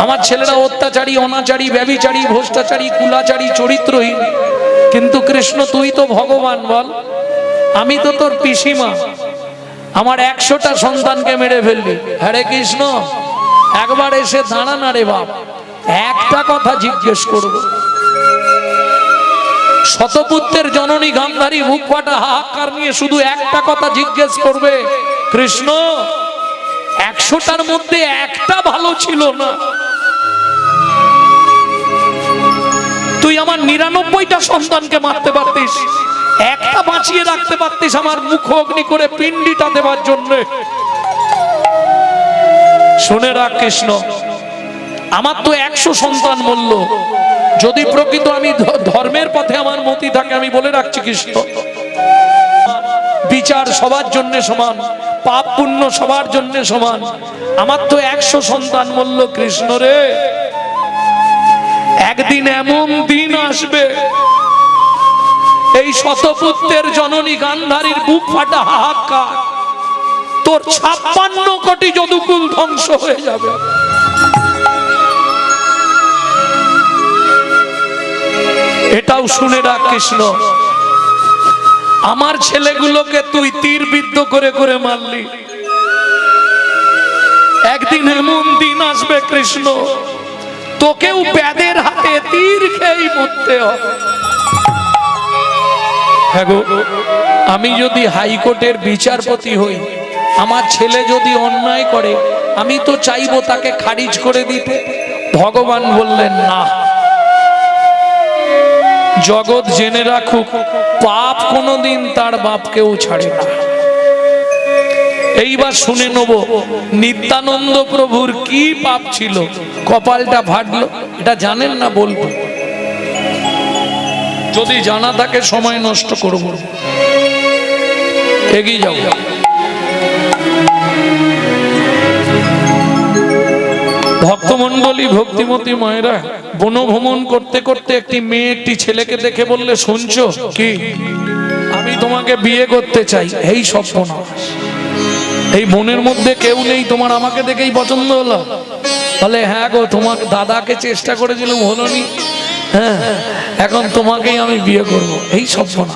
আমার ছেলেরা অত্যাচারী, অনাচারী, ব্যভিচারী, ভ্রষ্টাচারী, কুলাচারী, চরিত্রহীন, কিন্তু কৃষ্ণ তুই তো ভগবান। বল, আমি তো তোর পিসিমা, আমার 100টা সন্তানকে মেরে ফেললি, হরে কৃষ্ণ একবার এসে দাঁড়া না রে বাপ, একটা কথা জিজ্ঞেস করব। শতপুত্রের জননী গান্ধারী মুখ ফাটা হাহাকার নিয়ে শুধু একটা কথা জিজ্ঞেস করবে, কৃষ্ণ 100টার মধ্যে একটা ভালো ছিল না, তুই আমার 99টা সন্তানকে মারতে পারতিস, একটা বাঁচিয়ে রাখতে পারতিস আমার মুখ অগ্নি করে পিণ্ডিটা দেওয়ার জন্য। শুনে রাখ কৃষ্ণ, আমার তো 100 সন্তান মূল্য, যদি প্রকৃত আমি ধর্মের পথে আমার মতি থাকে, আমি বলে রাখছি কৃষ্ণ, বিচার সবার জন্য সমান, পাপ পুণ্য সবার জন্য সমান, আমার তো 100 সন্তান মূল্য কৃষ্ণ রে। একদিন এমন দিন আসবে, এই শতপুত্রের জননী গান্ধারীর বুক ফাটা হাহাকার, তোর 56 কোটি যদুকুল ধ্বংস হয়ে যাবে। এটাও শুনে রাখ কৃষ্ণ, আমার ছেলেগুলোকে তুই তীর বিদ্ধ করে করে মারলি, একদিন এমন দিন আসবে কৃষ্ণ, তোকেও ব্যাদের হাতে তীর খেয়েই মরতে হবে। হ্যাঁ গো, আমি যদি হাইকোর্টের বিচারপতি হই, আমার ছেলে যদি অন্যায় করে, আমি তো চাইবো তাকে খারিজ করে দিতে। ভগবান বললেন না, জগৎ জেনে রাখুক, পাপ কোনোদিন তার বাপকেও ছাড়ে না। এইবার শুনে নেব নিত্যানন্দ প্রভুর কি পাপ ছিল, কপালটা ফাটলো, এটা জানেন না বলবো, যদি জানা থাকে সময় নষ্ট করব, এগিয়ে যাও। ভক্তমন্ডলী ভক্তিমতী মায়েরা, বনভ্রমণ করতে করতে একটি মেয়ে একটি ছেলেকে দেখে বললে, শুনছো কি, আমি তোমাকে বিয়ে করতে চাই। এই স্বপ্ন না, এই বনের মধ্যে কেউ নেই, তোমার আমাকে দেখেই পছন্দ হলো? বলে হ্যাঁ গো, তোমার দাদাকে চেষ্টা করেছিলাম হলোনি, হ্যাঁ এখন তোমাকেই আমি বিয়ে করব। এই স্বপ্ন না।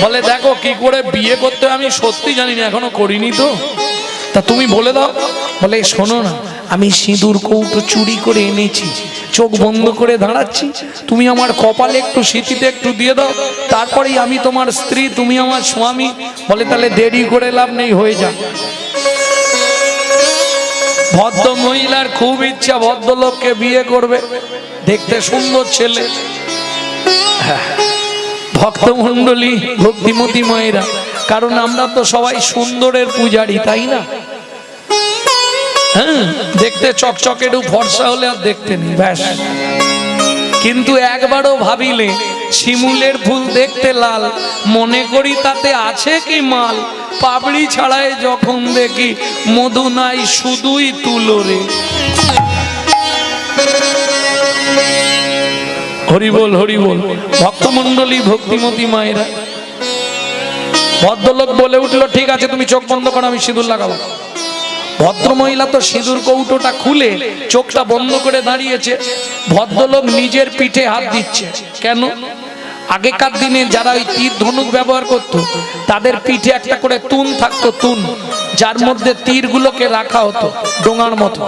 বলে দেখো কি করে বিয়ে করতে আমি সত্যি জানি না, এখনো করিনি তো, তা তুমি বলে দাও। বলে শোনো না, আমি সিঁদুর কৌটো চুরি করে এনেছি, চোখ বন্ধ করে দাঁড়াচ্ছি, তুমি আমার কপালে একটু সিঁথিতে একটু দিয়ে দাও, তারপরেই আমি তোমার স্ত্রী, তুমি আমার স্বামী। বলে তাহলে দেরি করে লাভ নেই, হয়ে যাক। ভদ্র মহিলার খুব ইচ্ছা ভদ্রলোককে বিয়ে করবে, দেখতে সুন্দর ছেলে। ভক্তমণ্ডলী ভক্তিমতী মায়েরা, কারণ আমরা তো সবাই সুন্দরের পূজারী, তাই না? হ্যাঁ, দেখতে চকচকেরও ফর্সা হলে আর দেখতে নেই ব্যাস। কিন্তু একবারও ভাবিলে শিমুলের ফুল দেখতে লাল, মনে করি তাতে আছে কি মাল, পাপড়ি ছাড়াই যখন দেখি মধু নাই শুধুই তুলো রে। হরি বল হরি বল। ভক্তমণ্ডলী ভক্তিমতী মায়েরা, ভদ্রলোক বলে উঠলো, ঠিক আছে তুমি চোখ বন্ধ করো, আমি সিঁদুর লাগাবো। ভদ্রমহিলা তো সিঁদুর কৌটোটা খুলে চোখটা বন্ধ করে দাঁড়িয়েছে। ভদ্রলোক নিজের পিঠে হাত দিচ্ছে। কেন? আগেকার দিনে যারা ওই তীর ধনুক ব্যবহার করত, তাদের পিঠে একটা করে তুন থাকতো, তুন, যার মধ্যে তীরগুলোকে রাখা হতো ডোঙার মতো।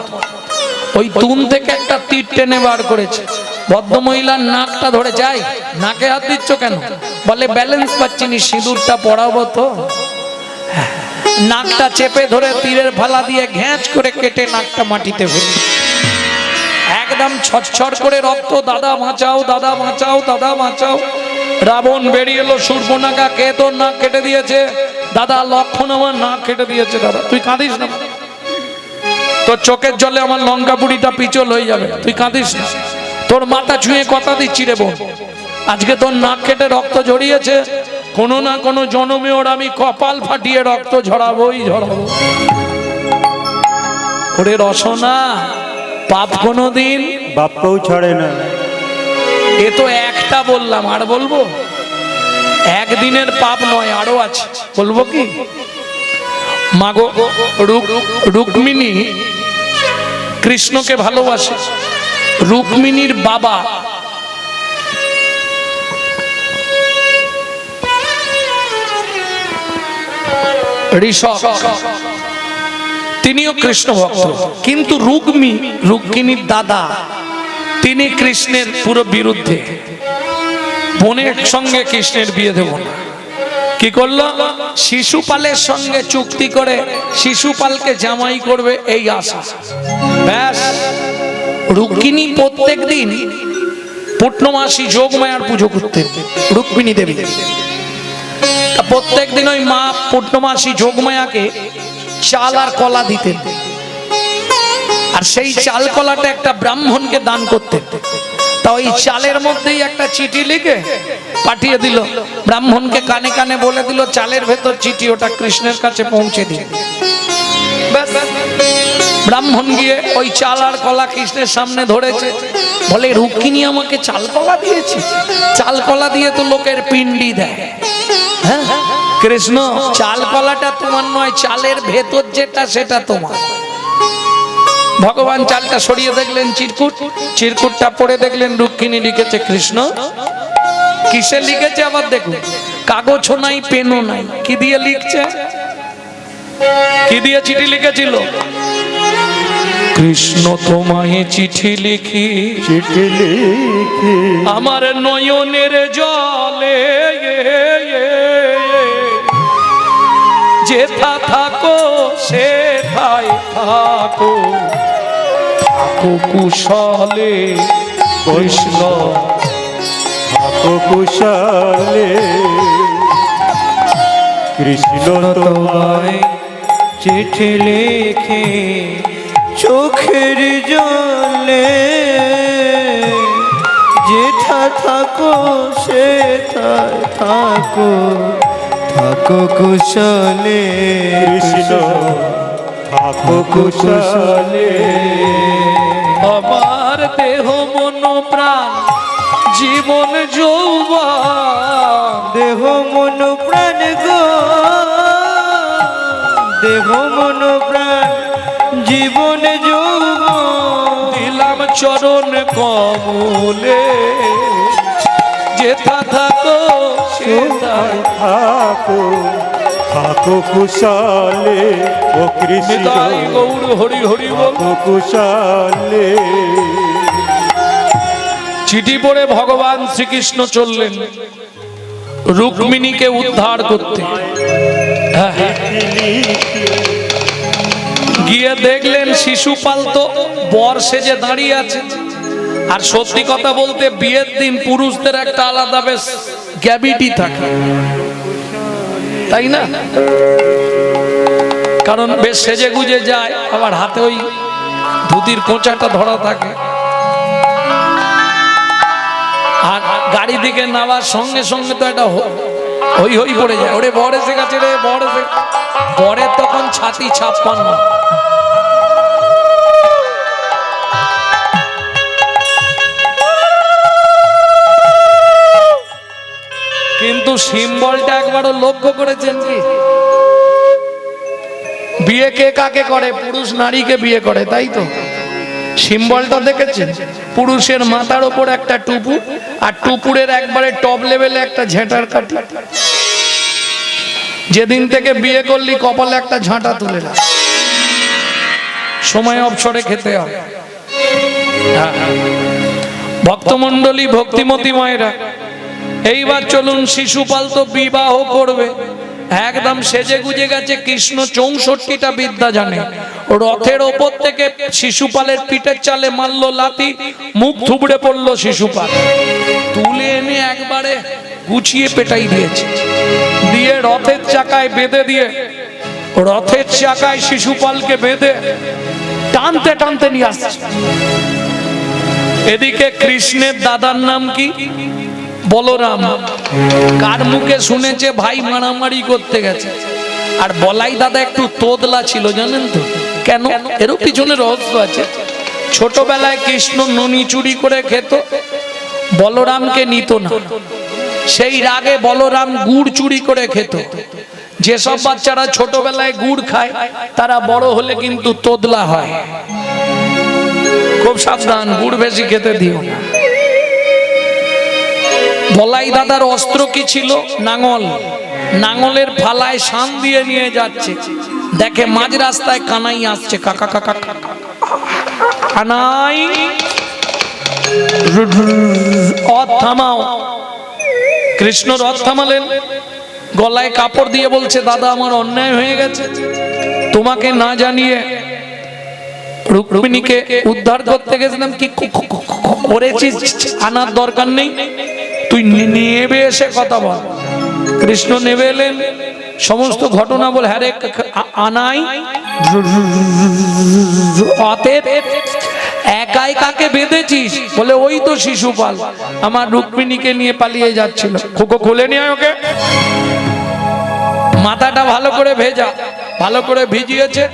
ওই তুন থেকে একটা তীর টেনে বার করেছে। ভদ্রমহিলার নাকটা ধরে, যায় নাকে হাত দিচ্ছ কেন? বলে ব্যালেন্স পাচ্ছি না, সিঁদুরটা পড়াবো তো। নাকটা চেপে ধরে তীরের ফালা দিয়ে ঘ্যাঁচ করে কেটে নাকটা মাটিতে ফেলে, একদম ছটছট করে রক্ত, দাদা বাঁচাও দাদা বাঁচাও দাদা বাঁচাও। রাবণ বেরিয়ে এলো, শূর্পণখা, কে তোর নাক কেটে দিয়েছে? দাদা লক্ষণ আমার নাক কেটে দিয়েছে। দাদা তুই কাঁদিস না, তোর চোখের জলে আমার লঙ্কা পুরিটা পিছল হয়ে যাবে, তুই কাঁদিস না, তোর মাথা ছুঁয়ে কথা দিচ্ছি রে বোন, আজকে তোর নাক কেটে রক্ত ঝরিয়েছে, কোনো না কোনো জন্মে ওর আমি কপাল ফাটিয়ে রক্ত ঝরাবোই ঝরাবো। ওরে রসনা, পাপ কোনোদিন বাপকেও ছাড়ে না। এ তো একটা বললাম, আর বলবো? একদিনের পাপ নয়, আরো আছে, বলবো কি? মাগো রুক্মিণী কৃষ্ণকে ভালোবাসে। রুক্মিণীর বাবা ঋষভ, তিনিও কৃষ্ণ ভক্ত, কিন্তু রুক্মিণীর দাদা তিনি কৃষ্ণের পুরো বিরুদ্ধে। বোনের সঙ্গে কৃষ্ণের বিয়ে দেব না। কি করলো? শিশুপালের সঙ্গে চুক্তি করে শিশুপালকে জামাই করবে, এই আশা। ব্যাস, রুক্মিণী প্রত্যেক দিন পূর্ণমাসী যোগমায়ার পুজো করতেন রুক্মিণী দেবী। প্রত্যেক দিন ওই মা পূর্ণমাসী যোগমায়াকে চাল আর কলা দিতেন, আর সেই চাল কলাটা একটা ব্রাহ্মণকে দান করতেন। তা ওই চালের মধ্যেই একটা চিঠি লিখে পাঠিয়ে দিল ব্রাহ্মণকে, কানে কানে বলে দিল চালের ভেতর চিঠি, ওটা কৃষ্ণের কাছে পৌঁছে দিন। ব্রাহ্মণ গিয়ে ওই চাল আর কলা কৃষ্ণের সামনে ধরেছে, বলে রুক্মিণী আমাকে চাল কলা দিয়েছে। চাল কলা দিয়ে তো লোকের পিণ্ডি দেয়। হ্যাঁ, কৃষ্ণ চাল কলাটা তোমার নয়, চালের ভেতর যেটা সেটা তোমার। ভগবান চালটা সরিয়ে দেখলেন চিরকুটটা পড়ে দেখলেন রুক্মিণী লিখেছে কৃষ্ণ। কিসে লিখেছে আবার দেখুন, কাগজ নাই, পেনও নাই, কি দিয়ে লিখছে? কি দিয়ে চিঠি লিখেছিল? কৃষ্ণ তোমায় চিঠি লিখি, চিঠি লিখি আমার নয়নের জলে, যেথা থাকো সেথায় থাকো, থাকো কুশলে কৃষ্ণ, থাকো কুশলে কৃষ্ণ তোমায় চিঠি লিখে চোখের জলে, যেথা থাকো সেথায় থাকো, থাকো কুশলে কৃষ্ণ থাকো কুশলে। আমার দেহ মন প্রাণ জীবন যৌবন, দেহ মন প্রাণ গো, দেহ মন প্রাণ জীবন যৌবন, দিলাম চরণ কমলে, যেথা থাকো সেথায় থাকো থাকো কুশলে ও কৃষ্ণ, নিতাই গৌর হরি হরি বল। থাকো কুশলে। চিঠি পড়ে ভগবান শ্রীকৃষ্ণ চললেন রুক্মিণীকে উদ্ধার করতে। গিয়ে দেখলেন শিশুপাল তো বর সেজে দাঁড়িয়ে আছে। আর সত্যি কথা বলতে বিয়ের দিন পুরুষদের একটা আলাদা বেশ গ্যাভিটি থাকে, তাই না? কারণ বেশ সেজে গুজে যায়, আবার হাতে ওই ধুতির কোঁচাটা ধরা থাকে। আর গাড়ি থেকে নামার সঙ্গে সঙ্গে তো একটা হই হই পড়ে যায়, ওরে বর এসে গেছে রে, বর এসে। বরের তখন ছাতি 56। কিন্তু সিম্বলটা একবারও লক্ষ্য করেছেন কি? বিয়ে কে কাকে করে? পুরুষ নারীকে বিয়ে করে, তাই তো? সিম্বলটা দেখেছেন? পুরুষের মাথার ওপর একটা টুপু, আর টুপুরের একবারে টপ লেভেলে একটা ঝেঁটার কাঠি। যেদিন থেকে বিয়ে করলি কপালে একটা ঝাঁটা তুলে রাখ, সময় অবসরে খেতে হবে। ভক্তমণ্ডলী, ভক্তিমতী মায়েরা, এইবার চলুন শিশুপাল তো বিবাহ করবে, একদম সেজে গুজে গেছে। কৃষ্ণ 64টা বিদ্যা জানে। রথের ওপর থেকে শিশুপালের পিঠের চালে মারলো লাথি, মুখ থুবড়ে পড়লো শিশুপাল। তুলে এনে একবারে গুছিয়ে পেটাই দিয়েছে, দিয়ে রথের চাকায় বেঁধে দিয়ে, রথের চাকায় শিশুপালকে বেঁধে টানতে টানতে নিয়ে আসছে। এদিকে কৃষ্ণের দাদার নাম কি? বলরাম। কার মুখে শুনেছে ভাই মারামারি করতে গেছে? আর বলাই দাদা একটু তোদলা ছিল, জানেন তো কেন? এরও পিছনে রহস্য আছে। ছোটবেলায় কৃষ্ণ ননি চুরি করে খেত, বলরামকে নিত না। সেই রাগে বলরাম গুড় চুরি করে খেত। যেসব বাচ্চারা ছোটবেলায় গুড় খায় তারা বড় হলে কিন্তু তোদলা হয়। খুব সাবধান, গুড় বেশি খেতে দিও না। বলাই দাদার অস্ত্র কি ছিল? নাঙল। নাঙলের ফালায় শান দিয়ে নিয়ে যাচ্ছে, দেখে মাঝ রাস্তায় কানাই আসছে, কাকা কাকা কানাই রথ থামাও। কৃষ্ণ রথ থামালেন, গলায় কাপড় দিয়ে বলছে, দাদা আমার অন্যায় হয়ে গেছে, তোমাকে না জানিয়ে রুক্মিণীকে উদ্ধার করতে গেছিলাম, কি করেছিস আনার দরকার নেই, তুই নেবে এসে কথা বল। কৃষ্ণ নেবে এলেন, সমস্ত ঘটনা বল, হ্যাঁ রে আনাই একাই কাকে বেঁধেছিস? বলে ওই তো শিশুপাল আমার রুক্মিণীকে নিয়ে পালিয়ে যাচ্ছিল। খোকো খুলে নিয়ে ওকে, মাথাটা ভালো করে ভেজা, ভালো করে ভিজিয়েছে,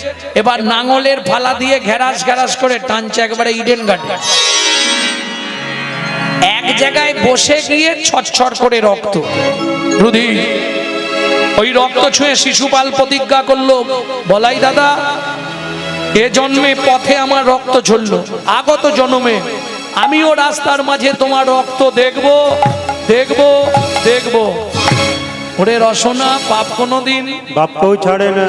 এবার নাঙলের ফালা দিয়ে ঘেরাস ঘেরাস করে টানছে একবারে ইডেন গার্ডেন। এক জায়গায় বসে গিয়ে ছটছট করে রক্ত, রুধি ওই রক্ত ছুঁয়ে শিশুপাল প্রতিজ্ঞা করলো, বলাই দাদা এ জন্মে পথে আমার রক্ত ঝরল, আগত জন্মে আমিও রাস্তার মাঝে তোমার রক্ত দেখবো দেখবো দেখবো। ওরে রসনা, পাপ কোনোদিন বাপকেও ছাড়ে না।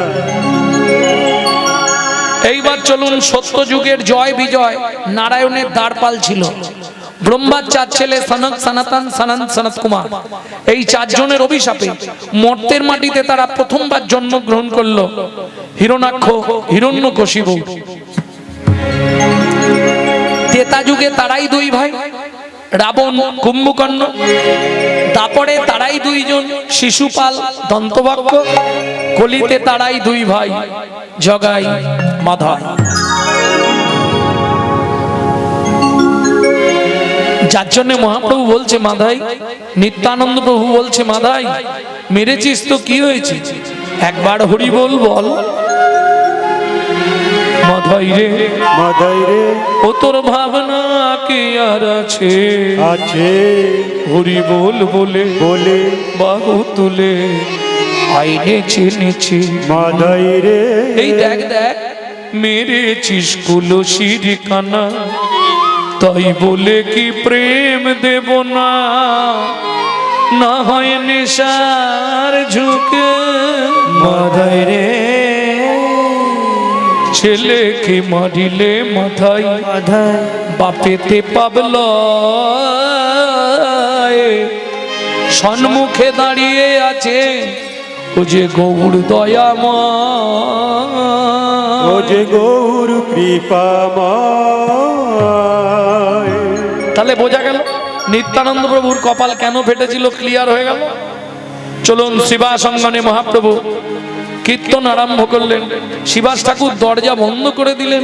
এইবার চলুন সত্য যুগের জয় বিজয়। নারায়ণের দ্বারপাল ছিল, ব্রহ্মার 4 ছেলে সনক সনাতন সনন্ত সনত কুমার। এই 4 জনের অভিশাপে মর্তের মাটিতে তারা প্রথমবার জন্মগ্রহণ করলো। হিরণাক্ষ, হিরণ্যকশিপু। ত্রেতা যুগে তারাই 2 ভাই, রাবণ কুম্ভকর্ণ। তারপরে তারাই 2 জন, শিশুপাল দন্তবাক্য। কলিতে তারাই 2 ভাই, জগাই মাধাই। যার জন্য মহাপ্রভু বলছে মাধাই, নিত্যানন্দ প্রভু বলছে মাধাই মেরেছিস তো কি হয়েছে, একবার হরি বল বল। মাধাই রে মাধাই রে ও তোর ভাবনা কি আর আছে, আছে হরি বল বলে বলে বাহু তুলে আইনে চিনেছি। মাধাই রে এই দেখ দেখ মেরেছিস কুলসির কানা, তাই বলে কি প্রেম দেব না, না হয় নেশার ঝুঁকে। মাধাই রে ছেলেকে মারিলে মাথায় মাধাই বাপেতে পাবল, সম্মুখে দাঁড়িয়ে আছে ও যে গৌর দয়াময়, ও যে গৌর কৃপাময়। তাহলে বোঝা গেল নিত্যানন্দ প্রভুর কপাল কেন ফেটেছিল, ক্লিয়ার হয়ে গেল। চলুন শিবাসঙ্গনে মহাপ্রভু কীর্তন আরম্ভ করলেন। শিবাস ঠাকুর দরজা বন্ধ করে দিলেন।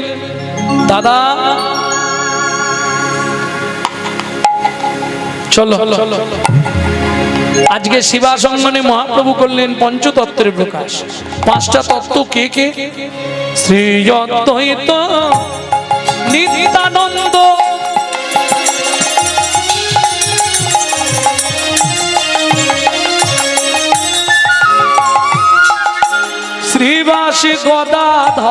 দাদা চলো, আজকে শিবাসঙ্গনে মহাপ্রভু করলেন পঞ্চতত্ত্বের প্রকাশ। 5টা তত্ত্ব কে কে? শ্রী অদ্বৈত নিত্যানন্দ, শ্রীবাস গদাধর,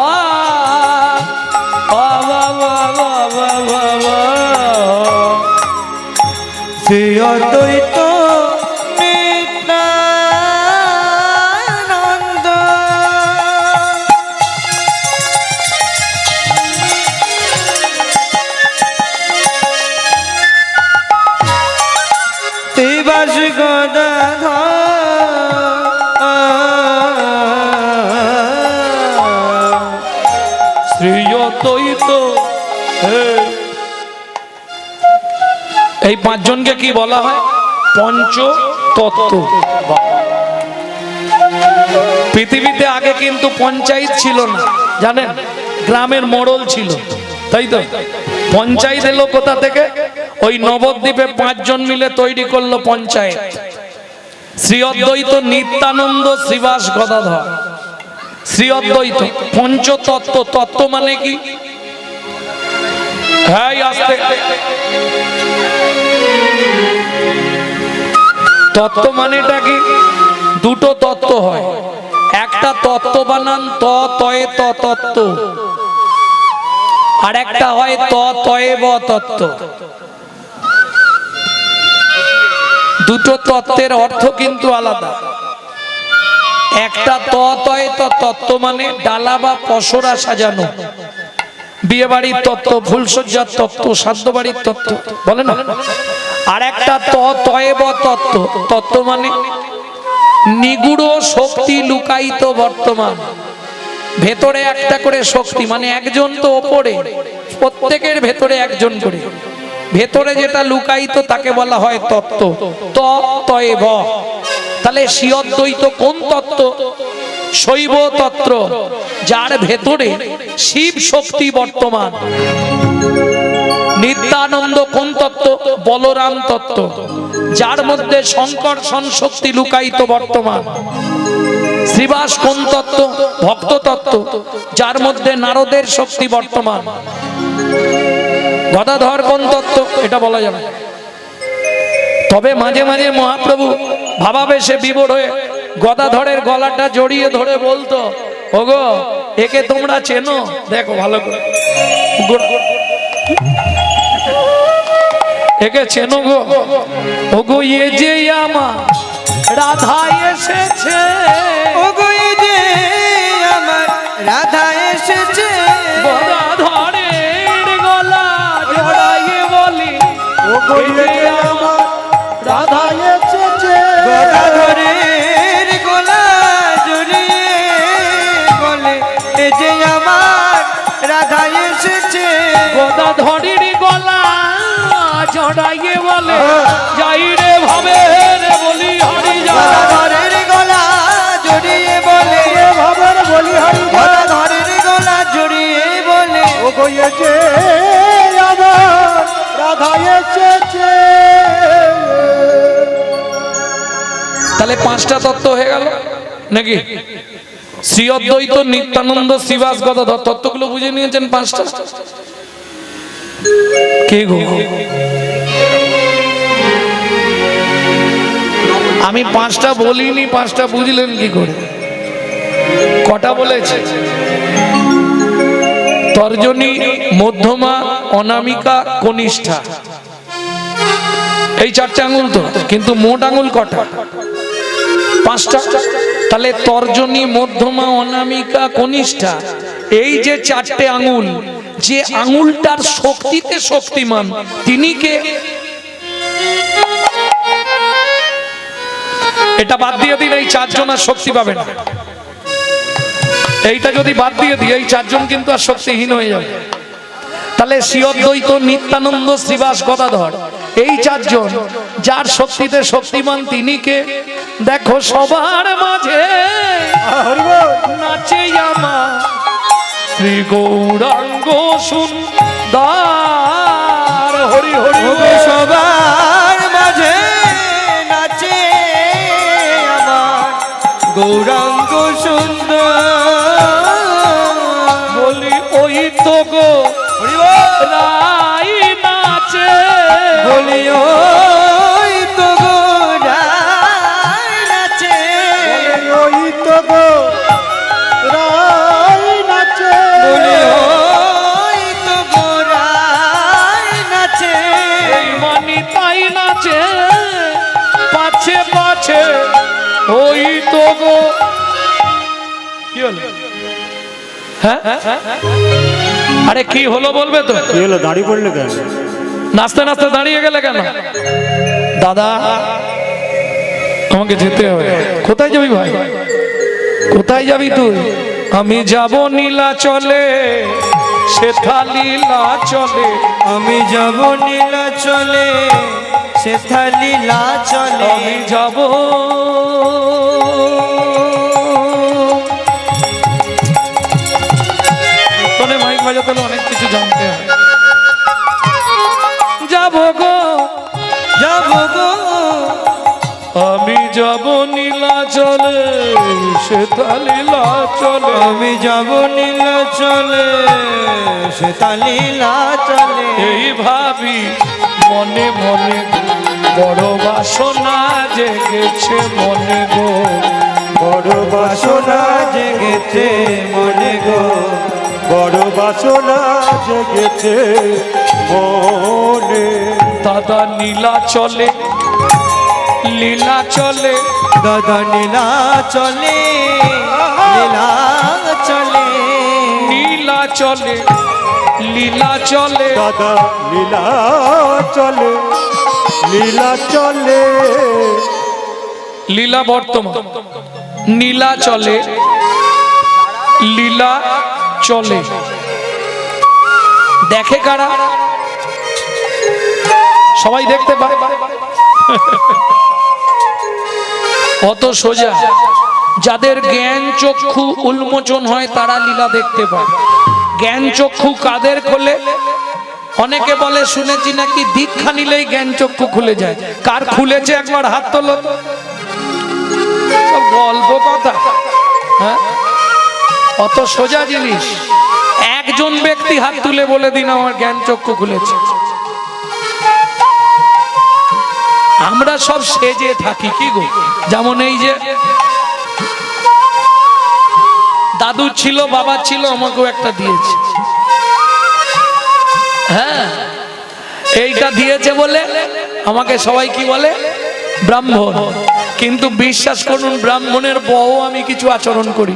শ্রী অদ্বৈত নিত্যানন্দ, শ্রীবাস গদাধর, শ্রী অদ্বৈত। এই 5 জনকে কি বলা হয়? পঞ্চতত্ত্ব। পৃথিবীতে আগে কিন্তু পঞ্চায়েত ছিল না, জানেন, গ্রামের মোড়ল ছিল, তাই তো। পঞ্চায়েত এলো কোথা থেকে? ওই নবদ্বীপে 5 জন মিলে তৈরি করলো পঞ্চায়েত। শ্রী অদ্বৈত নিত্যানন্দ শ্রীবাস গদাধর। শ্রী অদ্বৈত পঞ্চতত্ত্ব। তত্ত্ব মানে কি? হ্যাঁ আস্তে, তত্ত্ব মানেটা কি? 2টো তত্ত্ব হয়, একটা তত্ত্ব বানান ত তয়ে ত তত্ত্ব, আর একটা হয় ত তয়ে ব তত্ত্ব। 2টো তত্ত্বের অর্থ কিন্তু আলাদা। একটা তয় তো তত্ত্ব মানে ডালা বা পসরা সাজানো, বিয়ে বাড়ির তত্ত্ব, ফুলসজ্জার তত্ত্ব, শ্রাদ্ধ বাড়ির তত্ত্ব বলে না। আর একটা তয় ব তত্ত্ব, তত্ত্ব মানে নিগুড় শক্তি লুকায়িত বর্তমান, ভেতরে একটা করে শক্তি, মানে একজন তো ওপরে, প্রত্যেকের ভেতরে একজন করে, ভেতরে যেটা লুকায়িত তাকে বলা হয় তত্ত্ব, তয় ব। তাহলে শিবদ্বৈত কোন তত্ত্ব? শৈব তত্ত্ব, যার ভেতরে শিব শক্তি বর্তমান। নিত্যানন্দ কোন তত্ত্ব? বলরাম তত্ত্ব, যার মধ্যে শঙ্কর্ষণ শক্তি লুকায়িত বর্তমান। শ্রীবাস কোন তত্ত্ব? ভক্ত তত্ত্ব, যার মধ্যে নারদের শক্তি বর্তমান। গদাধর কোন তত্ত্ব? এটা বলা যাবে। তবে মাঝে মাঝে মহাপ্রভু ভাবাবেশে বিভোর হয়ে গদাধরের গলাটা জড়িয়ে ধরে বলতো, ওগো একে তোমরা চেনো? দেখো ভালো করে, একে চেনো গো? ওগো এ যে আমার রাধা এসেছে, ওগো এই যে আমার রাধা এসেছে, গদাধরের গলা জড়াইয়ে বলি, ওগো এ যে আমার রাধা এসেছে, গদাধরের গলা জড়িয়ে বলে এই যে আমার রাধা এসেছে, গদাধরের গলা জড়াইয়ে বলে, যাই রে ভাবে রে বলি হরি যা। গদাধরের গলা জড়িয়ে বলে, ভাবের বলি হরি যা। গদাধরের গলা জড়িয়ে বলে, ওগো এ যে আমার রাধা এসেছে। তাহলে পাঁচটা তত্ত্ব হয়ে গেল নাকি? শ্রী অদ্বৈত, নিত্যানন্দ, শ্রীবাস, গদাধর, তত্ত্বগুলো বুঝে নিয়েছেন পাঁচটা? কে গো? আমি পাঁচটা বলিনি, পাঁচটা বুঝলেন কি করে? কটা বলেছে? তর্জনী, মধ্যমা, অনামিকা, কনিষ্ঠা, এই চারটে আঙুল তো, কিন্তু মোট আঙুল কটা? পাঁচটা। তাহলে তর্জনী, মধ্যমা, অনামিকা, কনিষ্ঠা, এই যে চারটে আঙুল, যে আঙুলটার শক্তিতে শক্তিমান তিনি কে? এটা বাদ দিয়ে দিন, এই চারজন আর শক্তি পাবে না। এইটা যদি বাদ দিয়ে দিই, এই চারজন কিন্তু আর শক্তিহীন হয়ে যাবে। তাহলে শ্রী অদ্বৈত, নিত্যানন্দ, শ্রীবাস, গদাধর, এই চারজন যার শক্তিতে শক্তিমান তিনি কে? দেখো সবার মাঝে নাচে আমার শ্রী গৌরাঙ্গ সুন্দর, হরি হরি ওগো সবার মাঝে নাচে আমার গৌরাঙ্গ সুন্দর, বলি ওই তো গো রাই নাচে, বলি ওই তো গো রাই নাচে, ওই তো গো রাই নাচে, বলি ওই তো গো রাই নাচে, এই মানি তাই নাচে, পাছে পাছে ওই তো গো। কি হলো? হ্যাঁ, আরে কি হলো বলবে তো? কি হলো, দাঁড়িয়ে পড়লে কেন? নাচতে নাচতে দাঁড়িয়ে গেলে কেন? দাদা আমাকে যেতে হবে। কোথায় যাবি ভাই? কোথায় যাবি তুই? আমি যাব নীলাচলে, সেথা লীলা চলে, আমি যাব নীলাচলে, সেথা লীলা চলে, আমি যাব তোনে মাইক বাজাতে হলে অনেক কিছু জানতে হয়। যাব গো, যাব গো, আমি যাব নীলাচলে, সেথা লীলা চলে, আমি যাব নীলাচলে, সেথা লীলা চলে, এই ভাবি মনে মনে বড় বাসনা জেগেছে মনে গো, বড় বাসনা জেগেছে মনে গো, বড় বাসনা জেগেছে মনে। দাদা নীলাচলে লীলা চলে দাদা নীলা চলে লীলা চলে লীলা চলে লীলা চলে দাদা লীলা চলে লীলা চলে লীলা বর্তমান নীলা চলে লীলা চলে দেখে কারা সবাই দেখতে পায় অত সোজা যাদের জ্ঞান চক্ষু উন্মোচন হয় তারা লীলা দেখতে পায় জ্ঞান চক্ষু কাদের খোলে অনেকে বলে শুনেছি নাকি দীক্ষা নিলেই জ্ঞান চক্ষু খুলে যায় কার খুলেছে একবার হাত তোলো সব গল্প কথা হ্যাঁ অত সোজা জিনিস একজন ব্যক্তি হাত তুলে বলে দিন আমার জ্ঞান চক্ষু খুলেছে আমরা সব সেজে থাকি কি গো যেমন এই যে দাদু ছিল বাবা ছিল আমাকেও একটা দিয়েছে হ্যাঁ এইটা দিয়েছে বলে আমাকে সবাই কি বলে ব্রাহ্মণ কিন্তু বিশ্বাস করুন ব্রাহ্মণের বউ আমি কিছু আচরণ করি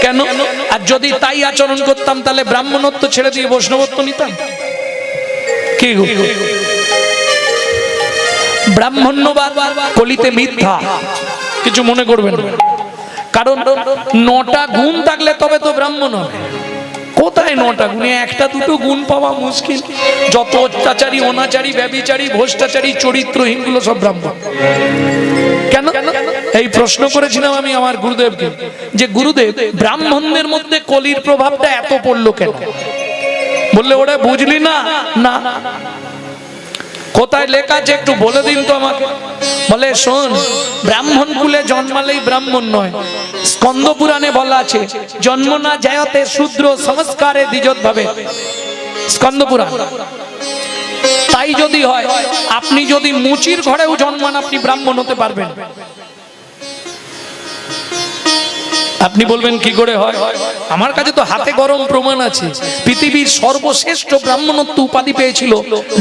কেন আর যদি তাই আচরণ করতাম তাহলে ব্রাহ্মণত্ব ছেড়ে দিয়ে বৈষ্ণবত্ব নিতাম কি গো ব্রাহ্মণ্যবাদ কলিতে মিথ্যা কিছু মনে করবেন কারণ 9টা গুণ থাকলে তবে তো ব্রাহ্মণ হবে কোথায় 9টা গুণে একটা দুটো গুণ পাওয়া মুশকিল যত অত্যাচারী অনাচারী ব্যভিচারী ভ্রষ্টাচারী চরিত্রহীন গুলো সব ব্রাহ্মণ কেন এই প্রশ্ন করেছিলাম আমি আমার গুরুদেবকে যে গুরুদেব ব্রাহ্মণদের মধ্যে কলির প্রভাবটা এত পড়লো কেন বললে ওরা বুঝলি না না কোথায় লেখা আছে একটু বলে দিন তো আমাকে বলে শোন ব্রাহ্মণ কুলে জন্মালেই ব্রাহ্মণ নয় স্কন্দ পুরাণে বলা আছে জন্ম না যায়তে শূদ্র সংস্কারে দ্বিজত ভাবে স্কন্দ পুরাণ তাই যদি হয় আপনি যদি মুচির ঘরেও জন্মান আপনি ব্রাহ্মণ হতে পারবেন আপনি বলবেন কি করে হয় আমার কাছে তো হাতে গরম প্রমাণ আছে পৃথিবীর সর্বশ্রেষ্ঠ ব্রাহ্মণত্ব উপাধি পেয়েছিল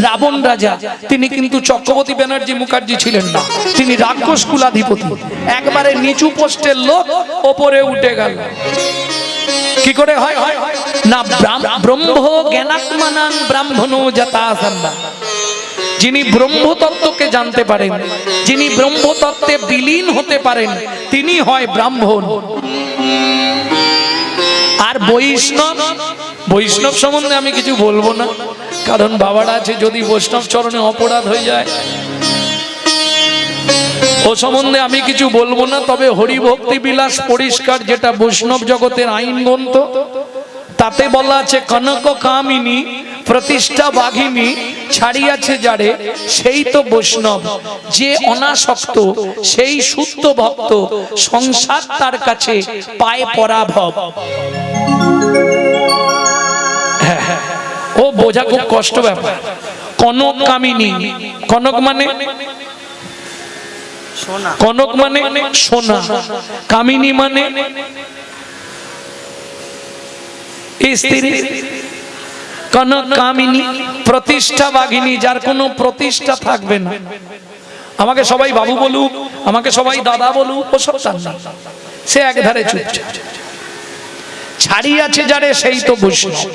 রাবণ রাজা তিনি কিন্তু চক্রবর্তী ব্যানার্জি মুখার্জি ছিলেন না তিনি রাক্ষস কুলাধিপতি একবারে নিচু পোস্টের লোক ওপরে উঠে গেল কি করে হয় না ব্রহ্ম জ্ঞানাত্মানাং ব্রাহ্মণো যথাসম্ভব যিনি ব্রহ্মতত্ত্বকে জানতে পারেন যিনি ব্রহ্মতত্ত্বে বিলীন হতে পারেন তিনি হয় ব্রাহ্মণ আর বৈষ্ণব সম্বন্ধে আমি কিছু বলবো না কারণ বাবারা আছে যদি বৈষ্ণব চরণে অপরাধ হয়ে যায় ও সম্বন্ধে আমি কিছু বলবো না তবে হরিভক্তি বিলাস পরিষ্কার যেটা বৈষ্ণব জগতের আইন গ্রন্থ তাতে বলা আছে কনক কামিনী প্রতিষ্ঠা বাঘিনী ছাড়িয়াছে যারে সেই তো বৈষ্ণব যে অনাসক্ত সেই শুদ্ধ ভক্ত সংসার তার কাছে পায় পরাভব ও বোঝা খুব কষ্ট ব্যাপার কনক কামিনী কনক মানে সোনা কনক মানে সোনা কামিনী মানে স্ত্রী কনক কামিনী প্রতিষ্ঠা বাঘিনী যার কোনো প্রতিষ্ঠা থাকবে না আমাকে সবাই বাবু বলুক আমাকে সবাই দাদা বলুক ও সব তার না সে একধারে চুপচাপ ছাড়িয়াছে যারে সেই তো বৈষ্ণব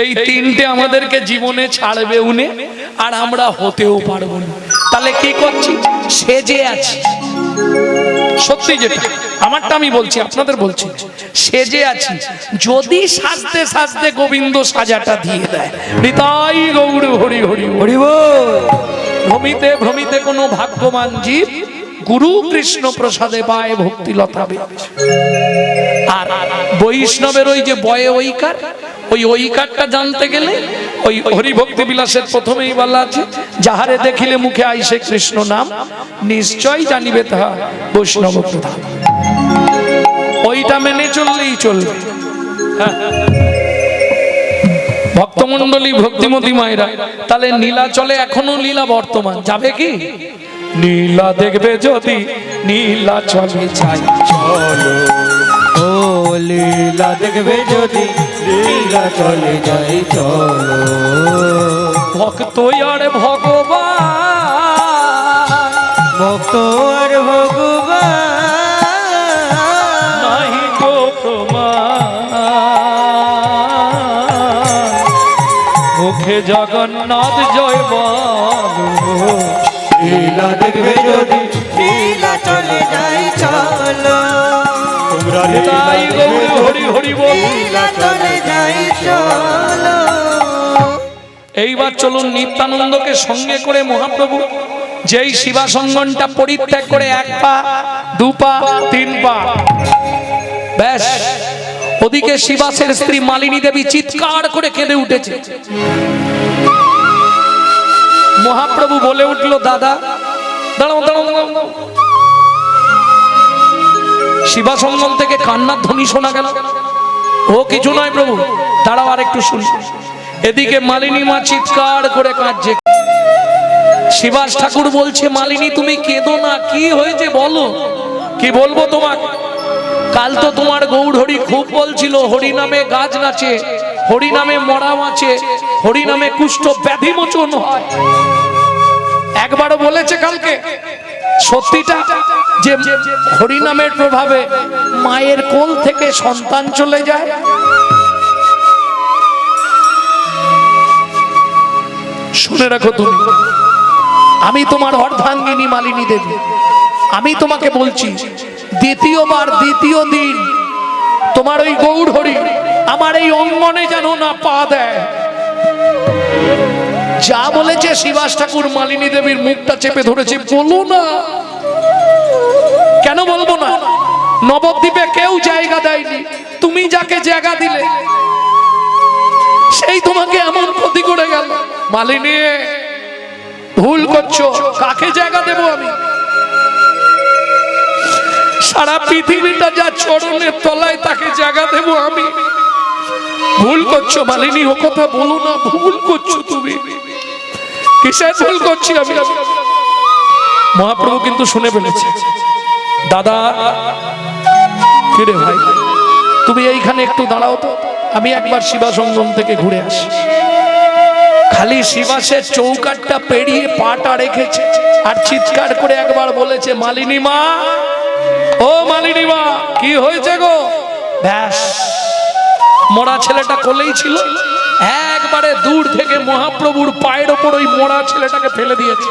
এই তিনটে আমাদেরকে জীবনে ছাড়বে উনি আর আমরা হতেও পারবো না তাহলে কি করছি সেজে আছি সত্যি যেটা আমারটা আমি বলছি আপনাদের বলছি সেজে আছি যদি সাজতে সাজতে গোবিন্দ সাজাটা দিয়ে দেয় নিতাই গৌর হরি হরি হরি ভ্রমিতে ভ্রমিতে কোনো ভাগ্যবান জীব গুরু কৃষ্ণ প্রসাদে পায় ভক্তি লতা আর বৈষ্ণবের ওই যে বয়ে ঐকার ওই ঐকারটা জানতে গেলে ওই হরিভক্তি বিলাসের প্রথমেই বলা আছে যাহারে দেখিলে মুখে আইসে কৃষ্ণ নাম নিশ্চয় জানিবে তাহা বৈষ্ণব প্রধান ওইটা মেনে চললেই চলবে ভক্তমন্ডলী ভক্তিমতী মায়েরা তাহলে লীলা চলে এখনো লীলা বর্তমান যাবে কি নীলা দেখবে যদি নীলা চলে চাই চলো ও লীলা দেখবে যদি লীলা চলে যাই চলো ভক্ত আর ভগবান মুক্ত আর ভগবান নাহি গো প্রমাণ মুখে জগন্নাথ জয় বলো লীলা দেখবে যদি লীলা চলে যাই চলো তোমরা তাই গৌর হরি হরি বল। লীলা চলে যাই চলো। এইবার চলুন নিত্যানন্দকে সঙ্গে করে মহাপ্রভু যেই শিবাসঙ্গনটা পরিত্যাগ করে 1 পা 2 পা 3 পা ব্যাস ওদিকে শিবাসের স্ত্রী মালিনী দেবী চিৎকার করে কেঁদে উঠেছে। মহাপ্রভু বলে উঠল দাদা দাঁড়াও দাঁড়াও দাঁড়াও। শিবাসঙ্গম থেকে কান্নার ধ্বনি শোনা গেল। ও কিছু নয় প্রভু, দাঁড়াও আর একটু শুনি। এদিকে মালিনী মা চিৎকার করে কাঁদছে। শিবাস ঠাকুর বলছে মালিনী তুমি কেঁদো না, কি হয়েছে বলো। কি বলবো তোমাকে, কাল তো তোমার গৌর হরি খুব বলছিল হরি নামে গাছ নাচে, হরি নামে মরা মাছে, হরি নামে কুষ্ঠ ব্যাধি মোচন হয়। একবারও বলেছে কালকে সত্যিটা যে হরি নামের প্রভাবে মায়ের কোল থেকে সন্তান চলে যায়। শুনে রাখো তুমি, আমি তোমার অর্ধাঙ্গিনী মালিনী দেবী, আমি তোমাকে বলছি দ্বিতীয়বার দ্বিতীয় দিন তোমার ওই গৌর হরি আমার এই অঙ্গনে যেন না পা দেয়। যা বলেছে শিবাস ঠাকুর মালিনী দেবীর মুখটা চেপে ধরেছে। বলো না, কেন বলবো না? নবদ্বীপে কেউ জায়গা দেয়নি, তুমি যাকে জায়গা দিলে সেই তোমাকে এমন ক্ষতি করে গেল। মালিনী ভুল করছো, কাকে জায়গা দেব আমি? সারা পৃথিবীটা যা চরণের তলায় তাকে জায়গা দেব আমি? ভুল করছো মালিনী, ও কথা বলো না, ভুল করছো তুমি। কিসের ভুল করছি আমি? মহাপ্রভু কিন্তু শুনে ফেলেছে। দাদা কিরে ভাই, তুমি এইখানে একটু দাঁড়াও তো, আমি একবার শিবাসঙ্গম থেকে ঘুরে আসি। খালি শিবাসের চৌকাটটা পেরিয়ে পাটা রেখেছে আর চিৎকার করে একবার বলেছে মালিনী মা, ও মালিনী মা, কি হয়েছে গো? ব্যাস, মরা ছেলেটা কোলেই ছিল, একবারে দূর থেকে মহাপ্রভুর পায়ের ওপর ওই মরা ছেলেটাকে ফেলে দিয়েছে।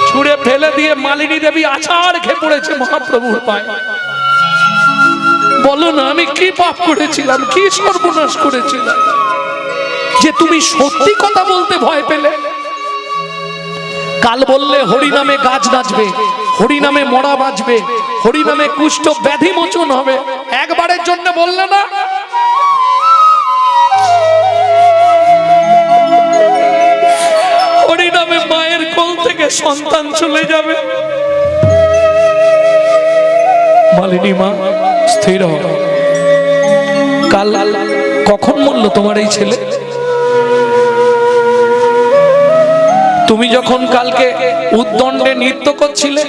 ছুঁড়ে ফেলে দিয়ে মালিনী দেবী আছাড় খেয়ে পড়েছে মহাপ্রভুর পায়ে। বলো না আমি কি পাপ করেছিলাম, কি সর্বনাশ করেছিলাম যে তুমি সত্যি কথা বলতে ভয় পেলে? কাল বললে হরি নামে গাছ নাচবে, হরি নামে মরা বাজবে, হরি নামে কুষ্ঠ ব্যাধি মোচন হবে, একবারের জন্য বললে না? হরি নামে মায়ের কোল থেকে সন্তান চলে যাবে। মালিনী মা স্থির হও। কাল কখন মরল তোমার এই ছেলে? তুমি যখন কালকে উদ্দণ্ডে নৃত্য করছিলে,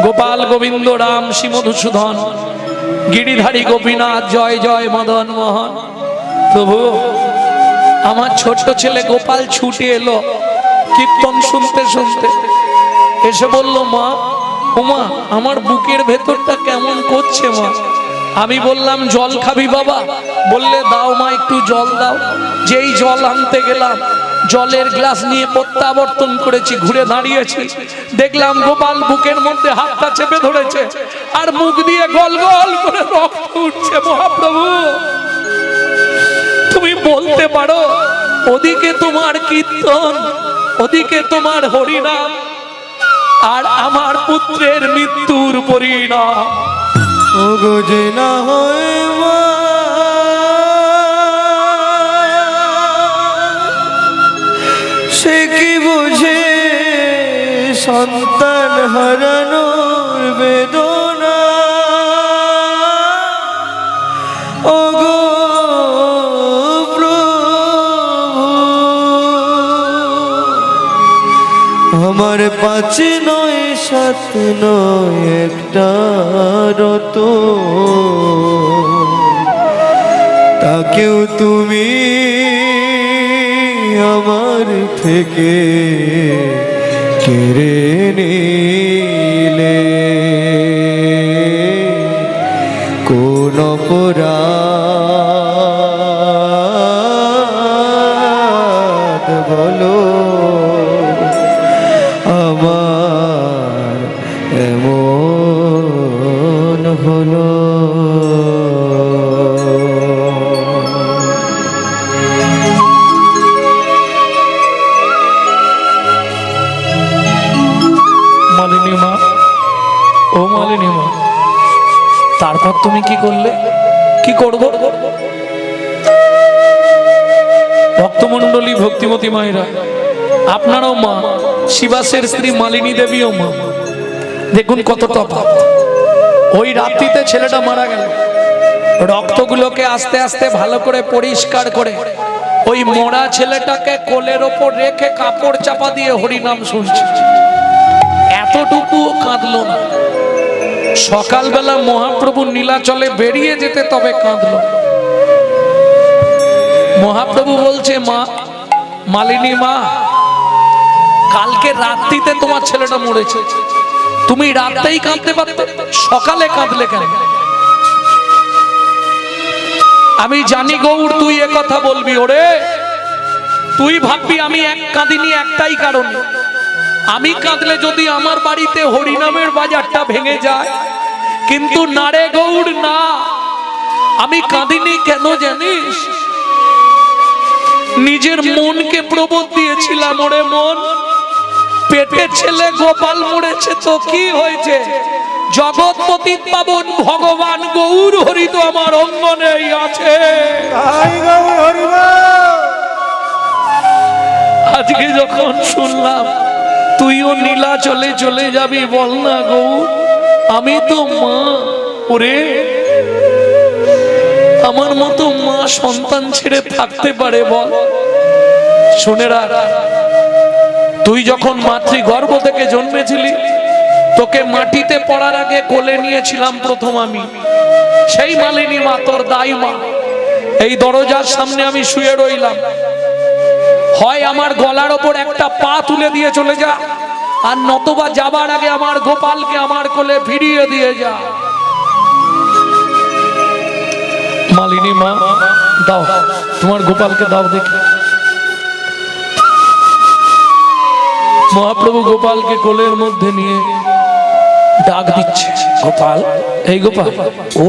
গোপাল গোবিন্দ রাম শ্রী মধুসূদন গিরিধারী গোপীনাথ জয় জয় মদন মোহন, প্রভু আমার ছোট ছেলে গোপাল ছুটে এলো কীর্তন শুনতে শুনতে, এসে বলল মা, ওমা আমার বুকের ভেতরটা কেমন করছে মা। আমি বললাম জল খাবি বাবা? বললে দাও মা একটু জল দাও। যেই জল আনতে গেলাম, জলের গ্লাস নিয়ে প্রত্যাবর্তন করেছি, ঘুরে দাঁড়িয়েছি, দেখলাম গোপাল বুকের মধ্যে হাতটা চেপে ধরেছে আর মুখ দিয়ে গল গল করে রক্ত উঠছে। মহাপ্রভু তুমি বলতে পারো ওদিকে তোমার কীর্তন, ওদিকে তোমার হরিনাম, আর আমার পুত্রের মৃত্যুর পরিণাম। ওগো যে না হয় মা, সে কি বুঝে সন্তান হারানোর বেদনা। ওগো প্রভু, আমার 5 নয় 7 নয় একটা রত, তাকেও তুমি আমার থেকে কেড়ে নিলে কোন অপরাধ বলো আমার এমন হলো। মালিনী মা, ও মালিনী মা, তারপর তুমি কি করলে? কি করবো? ভক্তমণ্ডলী, ভক্তিমতী মায়েরা, আপনারাও মা, শিবাসের স্ত্রী মালিনী দেবীও মা। দেখুন কত তফাৎ। ওই রাত্রিতে ছেলেটা মারা গেল, রক্তগুলোকে আস্তে আস্তে ভালো করে পরিষ্কার করে ওই মরা ছেলেটাকে কোলের ওপর রেখে কাপড় চাপা দিয়ে হরিনাম শুনছে। এতটুকু কাঁদলো না। সকালবেলা মহাপ্রভু নীলাচলে বেরিয়ে যেতে তবে কাঁদলো। মহাপ্রভু বলছে, মা, মালিনী মা, কালকে রাত্রিতে তোমার ছেলেটা মরেছে, তুমি রাতেই কাঁদতে পারতে, সকালে কাঁদলে কেন? আমি জানি গৌর তুই এ কথা বলবি। ওরে, তুই ভাববি আমি এক কাঁদিনি একটাই কারণ, আমি কাঁদলে যদি আমার বাড়িতে হরিনামের বাজারটা ভেঙে যায়। কিন্তু না রে গৌর, না, আমি কাঁদিনি কেন জানিস? নিজের মনকে প্রবোধ দিয়েছিলাম, ওরে মন, পেটের ছেলে গোপাল মরেছে তো কি হয়েছে? জগৎপতি পাবন ভগবান গৌর হরি তো আমার অঙ্গনেই আছে। আজকে যখন শুনলাম তুইও নীলাচলে চলে যাবি, বল না গৌর, আমি তো মা। ওরে, আমার মতো মা সন্তান ছেড়ে থাকতে পারে বল? শুনে রাখ, তুই যখন মাতৃগর্ভ থেকে জন্মেছিলি, তোকে মাটিতে পড়ার আগে কোলে নিয়েছিলাম প্রথম আমি। সেই মালিনী মা, তোর দাই মা, এই দরজার সামনে আমি শুয়ে রইলাম। হয় আমার গলার ওপর একটা পা তুলে দিয়ে চলে যা, আর নতবা যাবার আগে আমার গোপালকে আমার কোলে ফিরিয়ে দিয়ে যা। মালিনী মা, দাও তোমার গোপালকে, দাও দেখি। মহাপ্রভু গোপালকে কোলের মধ্যে নিয়ে ডাক দিচ্ছে, গোপাল, এই গোপাল, ও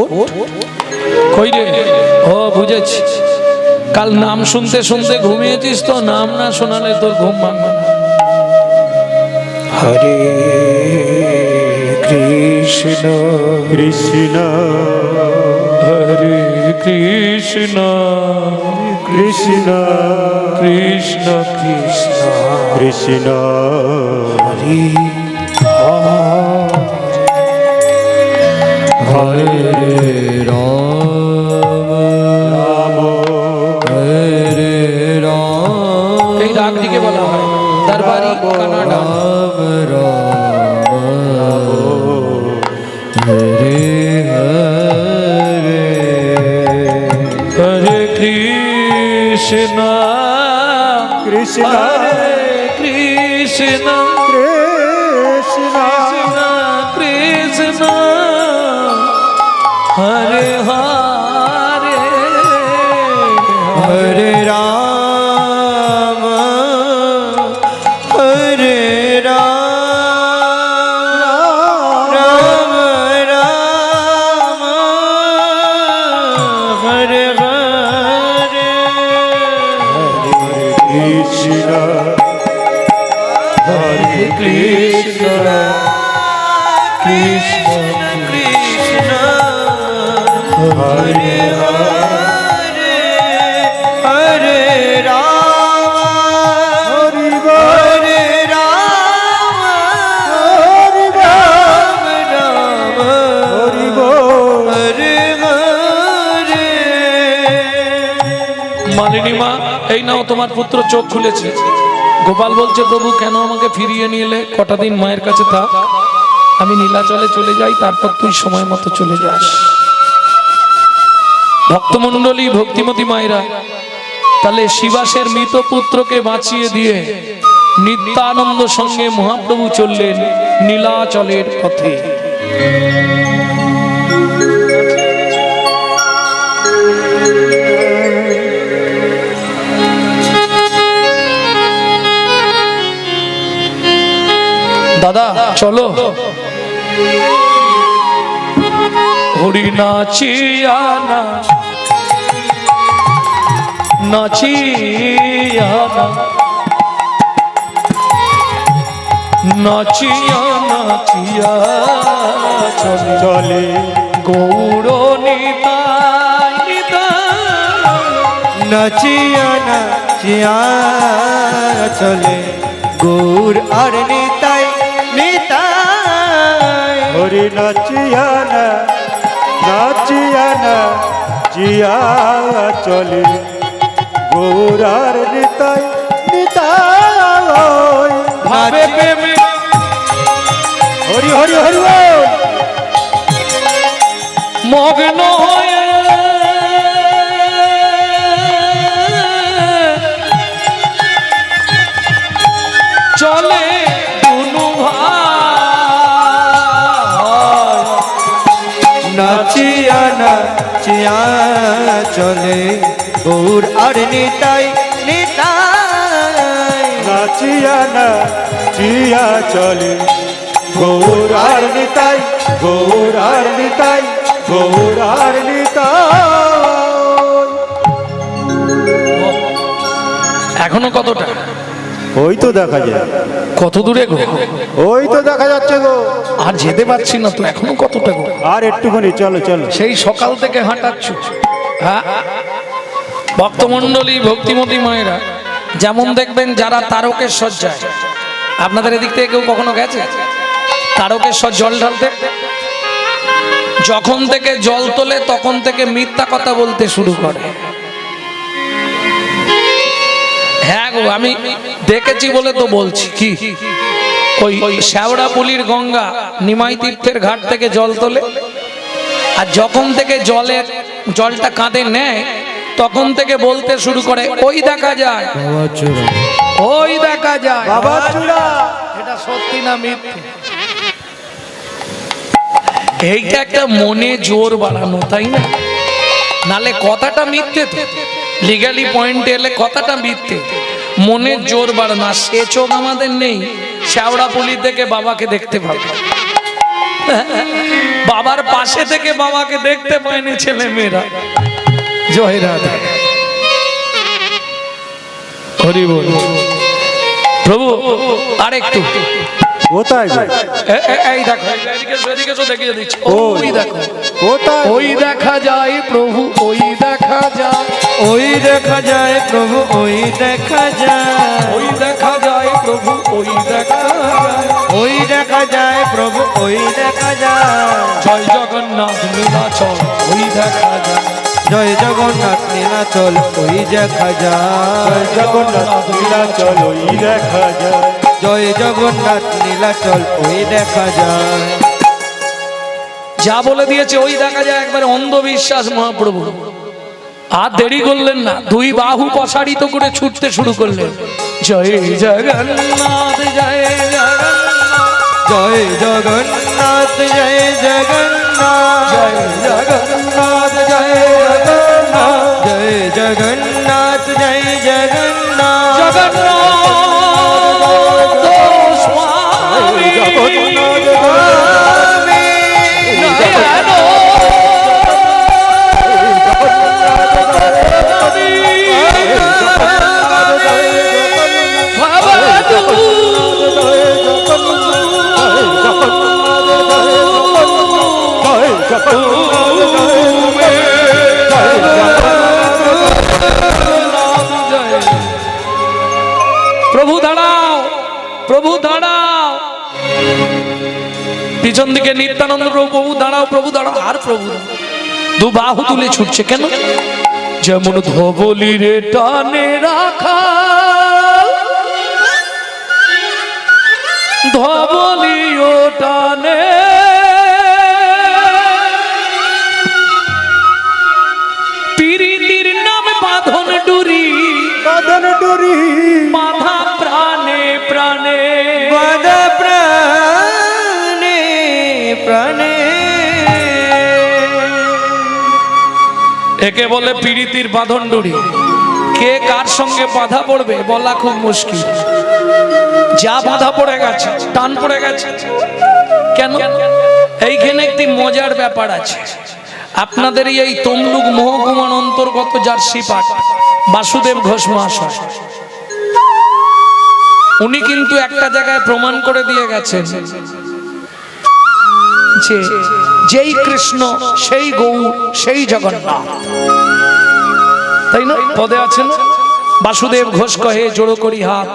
কই রে? ও বুঝেছি, কাল নাম শুনতে শুনতে ঘুমিয়েছিস তো, নাম না শোনালে তোর ঘুম ভাঙবে না। হরে কৃষ্ণ কৃষ্ণ হরে কৃষ্ণ কৃষ্ণ কৃষ্ণ কৃষ্ণ কৃষ্ণ হরে হরে রাম হরে রাম। এই রাগটিকে বলা হয় দরবারি কানাডা। হরে হরে হরে কৃষ্ণ কৃষ্ণ হরে কৃষ্ণ কৃষ্ণ কৃষ্ণ হরে হরে হরে রাম হরে রাম রাম রাম হরে হরে হরে কৃষ্ণ হরে কৃষ্ণ কৃষ্ণ কৃষ্ণ হরে হরে হরে রাম হরে রাম হরে রাম রাম হরে হরে হরে। মালিনী মা, এই নাও তোমার পুত্র চোখ খুলেছে। গোপাল বলছে, প্রভু কেন আমাকে ফিরিয়ে নিয়ে এলে? কটা দিন মায়ের কাছে থাক, আমি নীলাচলে চলে যাই, তারপর তুই সময় মতো চলে যাস। ভক্তমণ্ডলী, ভক্তিমতী মায়েরা, তাহলে শিবাসের মৃত পুত্রকে বাঁচিয়ে দিয়ে নিত্যানন্দ সঙ্গে মহাপ্রভু চললেন নীলাচলের পথে। দাদা চলো হরি নাচিয়া না নাচিয়া না নাচিয়া নাচিয়া চলে চলে গৌর নিতাই নিতাই নাচিয়া নাচিয়া চলে গৌর আর নিতাই নিতাই। হরি নাচিয়া না নাচিয়া না জিয়া চলে গৌরার নিতাই নিতাই। ভাবে প্রেমে হরি হরি হরি বল। মগ্ন হয়ে চলে দুনু ভাই নাচিয়া নাচিয়া চলে গৌর আর নিতাই নিতাই। নাচিয়া না জিয়া চলে গৌরার নিতাই গৌরার নিতাই গৌরার নিতাই। এখনো কতটা ওই তো দেখা যায়, কত দূরে গো ওই তো দেখা যাচ্ছে গো। আর যেতে পারছি না তো এখনো কতটা গো আর একটুখানি চলো চলো। সেই সকাল থেকে হাঁটাচ্ছ হ্যাঁ ভক্তমণ্ডলী ভক্তিমতী মায়েরা যেমন দেখবেন যারা তারকেশ্বর যায় আপনাদের এদিক থেকে কেউ কখনো গেছে তারকেশ্বর জল ঢালতে যখন থেকে জল তোলে তখন থেকে মিথ্যা কথা বলতে শুরু করে হ্যাঁ গো আমি দেখেছি বলে তো বলছি কি ওই শ্যাওড়াপুলির গঙ্গা নিমাই তীর্থের ঘাট থেকে জল তোলে আর যখন থেকে জলটা কাঁধে নেয় তখন থেকে বলতে শুরু করে ওই দেখা যায় ওই দেখা যায় বাবা চূড়া। এটা সত্যি না মিথ্যে এইটা একটা মনে জোর বাড়ানো তাই না নালে কথাটা মিথ্যে তো লিগালি পয়েন্টে এলে কথাটা মিথ্যে মনের জোর বাড়ানো আর সে চোখ আমাদের নেই শ্যাওড়াপুলি থেকে বাবাকে দেখতে পাবো বাবার পাশে থেকে বাবাকে দেখতে পায়নি ছেলে মেয়েরা জয় রাধা হরি বল প্রভু আরেকটু কোথায় গো? এই দেখো এদিকে এসো দেখিয়ে দিচ্ছি ওই দেখো কোথায়? ওই দেখা যায় প্রভু ওই দেখা যায় ওই দেখা যায় প্রভু ওই দেখা যায় ওই দেখা যায় প্রভু ওই দেখা যায় ওই দেখা যায় প্রভু ওই দেখা যায়। জয় জগন্নাথ নীলাচল ওই দেখা যায় জয় জগন্নাথ নীলাচল ওই দেখা যায়। জগন্নাথ নীলাচল ওই দেখা যায়। জয় জগন্নাথ নীলাচল ওই দেখা যায়। যা বলে দিয়েছে ওই দেখা যায় একবারে অন্ধবিশ্বাস মহাপ্রভু আর দেরি করলেন না দুই বাহু প্রসারিত করে ছুটতে শুরু করলেন জয় জগন্নাথ জয় জগন্নাথ জয় জগন্নাথ জয় জগন্নাথ জয় জগন্নাথ জয় জগন্নাথ জয় জগন্নাথ জয় জগন্নাথ জগন্নাথ স্বামী প্রভু দাঁড়াও প্রভু দাঁড়াও পিছন দিকে নিত্যানন্দ প্রভু দাঁড়াও আর প্রভু দু বাহু তুলে ছুটছে কেন যেমন ধবলির টানে রাখা ধবলিও টানে পিরিতির নামে বাঁধন ডুরি বাঁধন ডুরি বাঁধা প্রাণে প্রাণে। একে বলে পীড়িতির বাঁধন ডুরি। কে কার সঙ্গে বাধা পড়বে বলা খুব মুশকিল। যা বাধা পড়ে গেছে, টান পড়ে গেছে। কেন? এইখানে একটি মজার ব্যাপার আছে। আপনাদের এই তমলুক মহকুমার অন্তর্গত জার্সিপাট বাসুদেব ঘোষ মহাশয়, উনি কিন্তু একটা জায়গায় প্রমাণ করে দিয়ে গেছেন যে যেই কৃষ্ণ সেই গৌর সেই জগন্নাথ, তাই না? পদে আছেন বাসুদেব ঘোষ কহে জোড়ো করি হাত,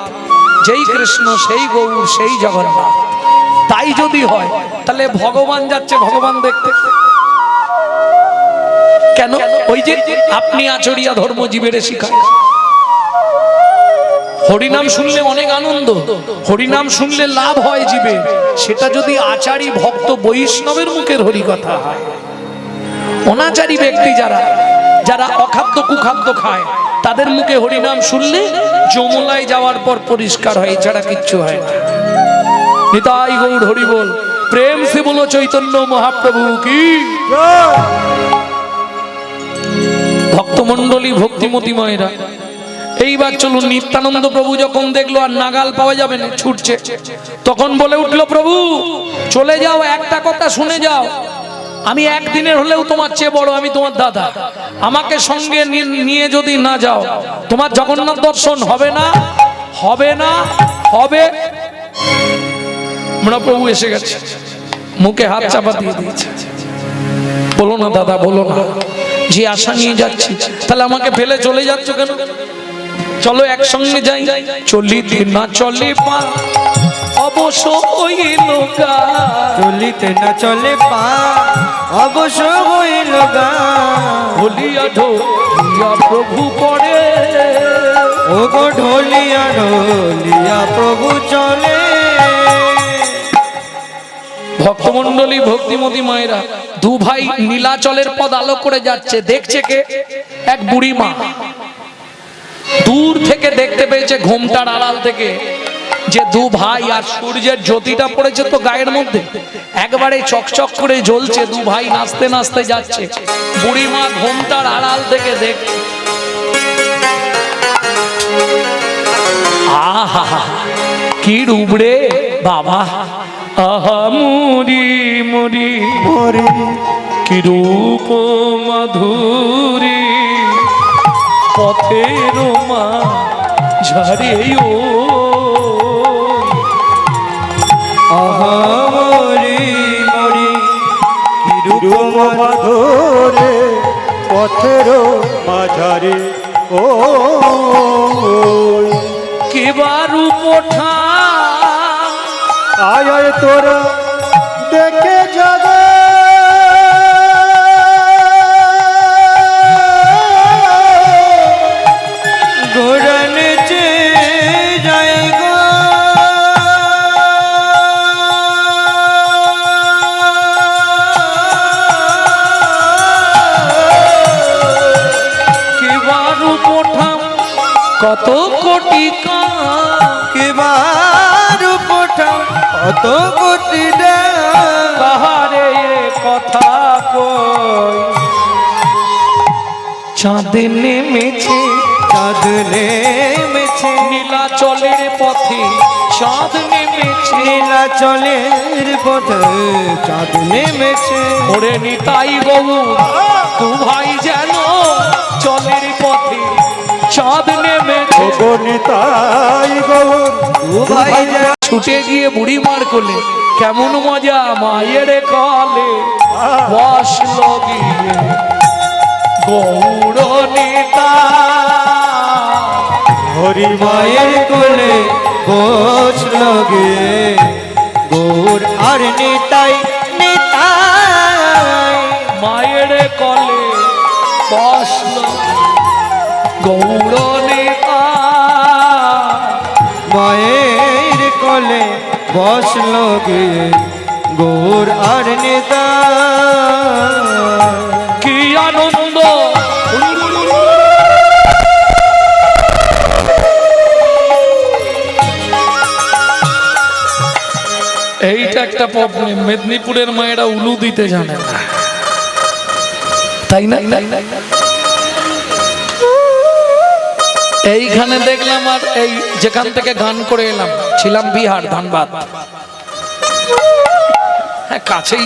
যেই কৃষ্ণ সেই গৌর সেই জগন্নাথ। তাই যদি হয় তাহলে ভগবান যাচ্ছে ভগবান দেখতে কেন? ওই যে আপনি আচরিয়া ধর্মজীবের শিখায় হরিনাম শুনলে অনেক আনন্দ, হরিনাম শুনলে লাভ হয় জীবে। সেটা যদি আচারী ভক্ত বৈষ্ণবের মুখের হরিকথা হয়। অনাচারী ব্যক্তি যারা যারা অখাদ্য কুখাদ্য খায় তাদের মুখে হরিনাম শুনলে যমুনায় যাওয়ার পর পরিষ্কার হয়, এছাড়া কিচ্ছু হয় না। নিতাই গৌর হরি বল, প্রেম সে বলো চৈতন্য মহাপ্রভু কি। ভক্তমণ্ডলী ভক্তিমতী মায়েরা, এইবার চলুন। নিত্যানন্দ প্রভু যখন দেখলো আর নাগাল পাওয়া যাবে না, ছুটছে, তখন বলে উঠলো, প্রভু চলে যাও, একটা কথা শুনে যাও, আমি একদিনের হলেও তোমার চেয়ে বড়, আমি তোমার দাদা। আমাকে সঙ্গে নিয়ে যদি না যাও তোমার জগন্নাথ দর্শন হবে না, হবে না, হবে। প্রভু এসে গেছে, মুখে হাত চাপা দিয়ে দিয়েছে। বলো না দাদা, বলো না, যে আশা নিয়ে যাচ্ছি। তাহলে আমাকে ফেলে চলে যাচ্ছ কেন? চলো একসঙ্গে যাই। চলিতে না চলে পা অবশ্য হইল গা, চলিতে না চলে পা অবশ্য হইল গা। ঢোলিয়া ঢোলিয়া প্রভু পড়ে, ও গো ঢোলিয়া ঢোলিয়া প্রভু চলে। ভক্তমণ্ডলী ভক্তিমতী মায়েরা, দু ভাই নীলাচলের পদ আলো করে যাচ্ছে। দেখছে কে? এক বুড়ি মা। দূর থেকে দেখতে পেয়েছে ঘোমটার আড়াল থেকে যে দু ভাই, আর সূর্যের জ্যোতিটা পড়েছে তো গায়ের মধ্যে, একবারে চকচক করে জ্বলছে। দু ভাই নাচতে নাচতে যাচ্ছে, বুড়ি মা ঘোমটার আড়াল থেকে দেখছে। আহা কি রূপ রে বাবা, আহা মুরি মুরি মরে কি রূপ মাধুরী, পথের মা ঝাড়ে ও। আহা মরি মরি কিরূপ মাধুরে পথের মাঝারে ও। কিবার উপঠা আয় আয় তোরা দেখে যাবে, গোড়া নিচে যায় গো। কিবার উপঠা কত কোটি কা, কিবার উপঠা কত কোটি কাহারে কথা কই, চাঁদ নেমেছে চাঁদ নেমেছে নীলাচলের পথে, চাঁদ নেমেছে নীলাচলের পথে চাঁদ নেমেছে। ওরে নিতাই গৌর দু ভাই যেন চলের পথে চাঁদ নেমেছে। নিতাই গৌর দু ভাই ছুটে গিয়ে বুড়ি মার কোলে, কেমন মজা মায়ের কলে বসল গিয়ে গৌর নেতা। হরি মায়ের কোলে বসল গিয়ে গৌর আর নিতাই নিতাই। মায়ের কলে বসল গৌর নেতা, মায়ের কোলে বসল গিয়ে গৌর আর নিতাই। কি আনন্দ। এইটা একটা প্রবলেম, মেদিনীপুরের মায়েরা উলু দিতে জানে না, তাই না? এইখানে দেখলাম, আর এই যেখান থেকে গান করে এলাম, ছিলাম বিহার ধানবাদ, হ্যাঁ কাছেই,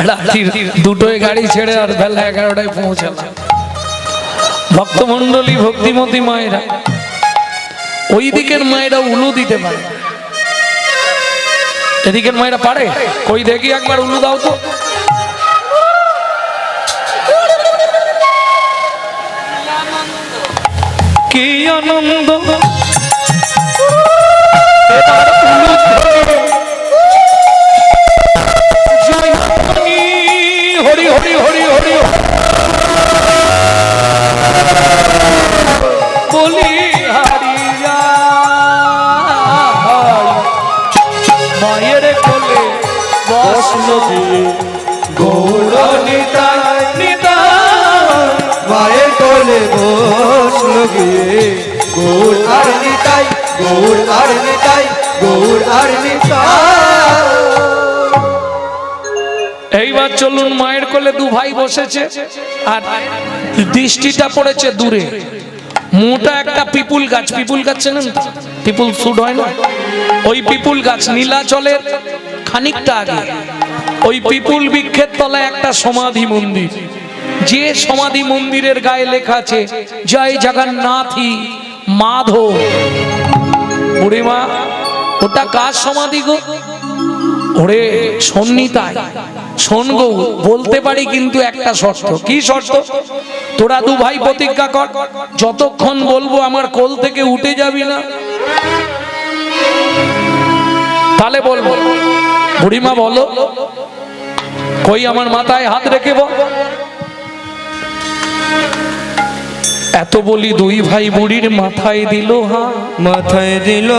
রাত্রির 2টোয় গাড়ি ছেড়ে আর বেলা 11টায় পৌঁছালাম। ভক্তমন্ডলী, ভক্তিমতী মায়েরা, ওই দিকের মায়েরা উলু দিতে পারে, এদিকের মায়েরা পারে? কই দেখি একবার উলু দাও তো। কি আনন্দ, হরি হরি হরি হরি বলি হারিয়া মায়ের কোলে বসলো গৌর নিতাই নিতাই, মায়ের কোলে বসলো গিয়ে গৌর আর নিতাই, গৌর আর নিতাই, গৌর আর নিতাই। এইবার চলুন, মায়ের কোলে দু ভাই বসেছে আর দৃষ্টিটা পড়েছে দূরে, মোটা একটা পিপুল গাছ, পিপুল গাছ চেনেন? পিপুল ফুড হয় না, ওই পিপুল গাছ নীলাচলের খানিকটা আগে, ওই পিপুল বৃক্ষের তলায় একটা সমাধি মন্দির, যে সমাধি মন্দিরের গায়ে লেখা আছে জয় জগন্নাথী মাধব। বুড়িমা, ওটা কার সমাধি গো? ওরে সন্নিতাই, শোন গো, বলতে পারি কিন্তু একটা শর্ত। কি শর্ত? তোরা দু ভাই প্রতিজ্ঞা কর, যতক্ষণ বলবো আমার কোল থেকে উঠে যাবি না, তাহলে বলবো। বুড়িমা বলো, কই আমার মাথায় হাত রেখে বল। এত বলি দুই ভাই বুড়ির মাথায় দিল হাত, মাথায় দিল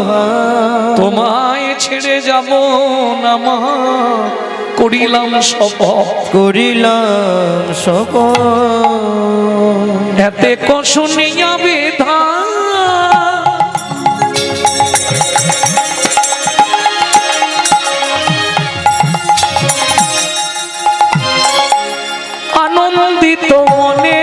হাত। তোমায় ছেড়ে যাব না মা, করিলাম শপথ, করিলাম শপথ। এতে কশুনিয়া বিধান আনন্দিত মনে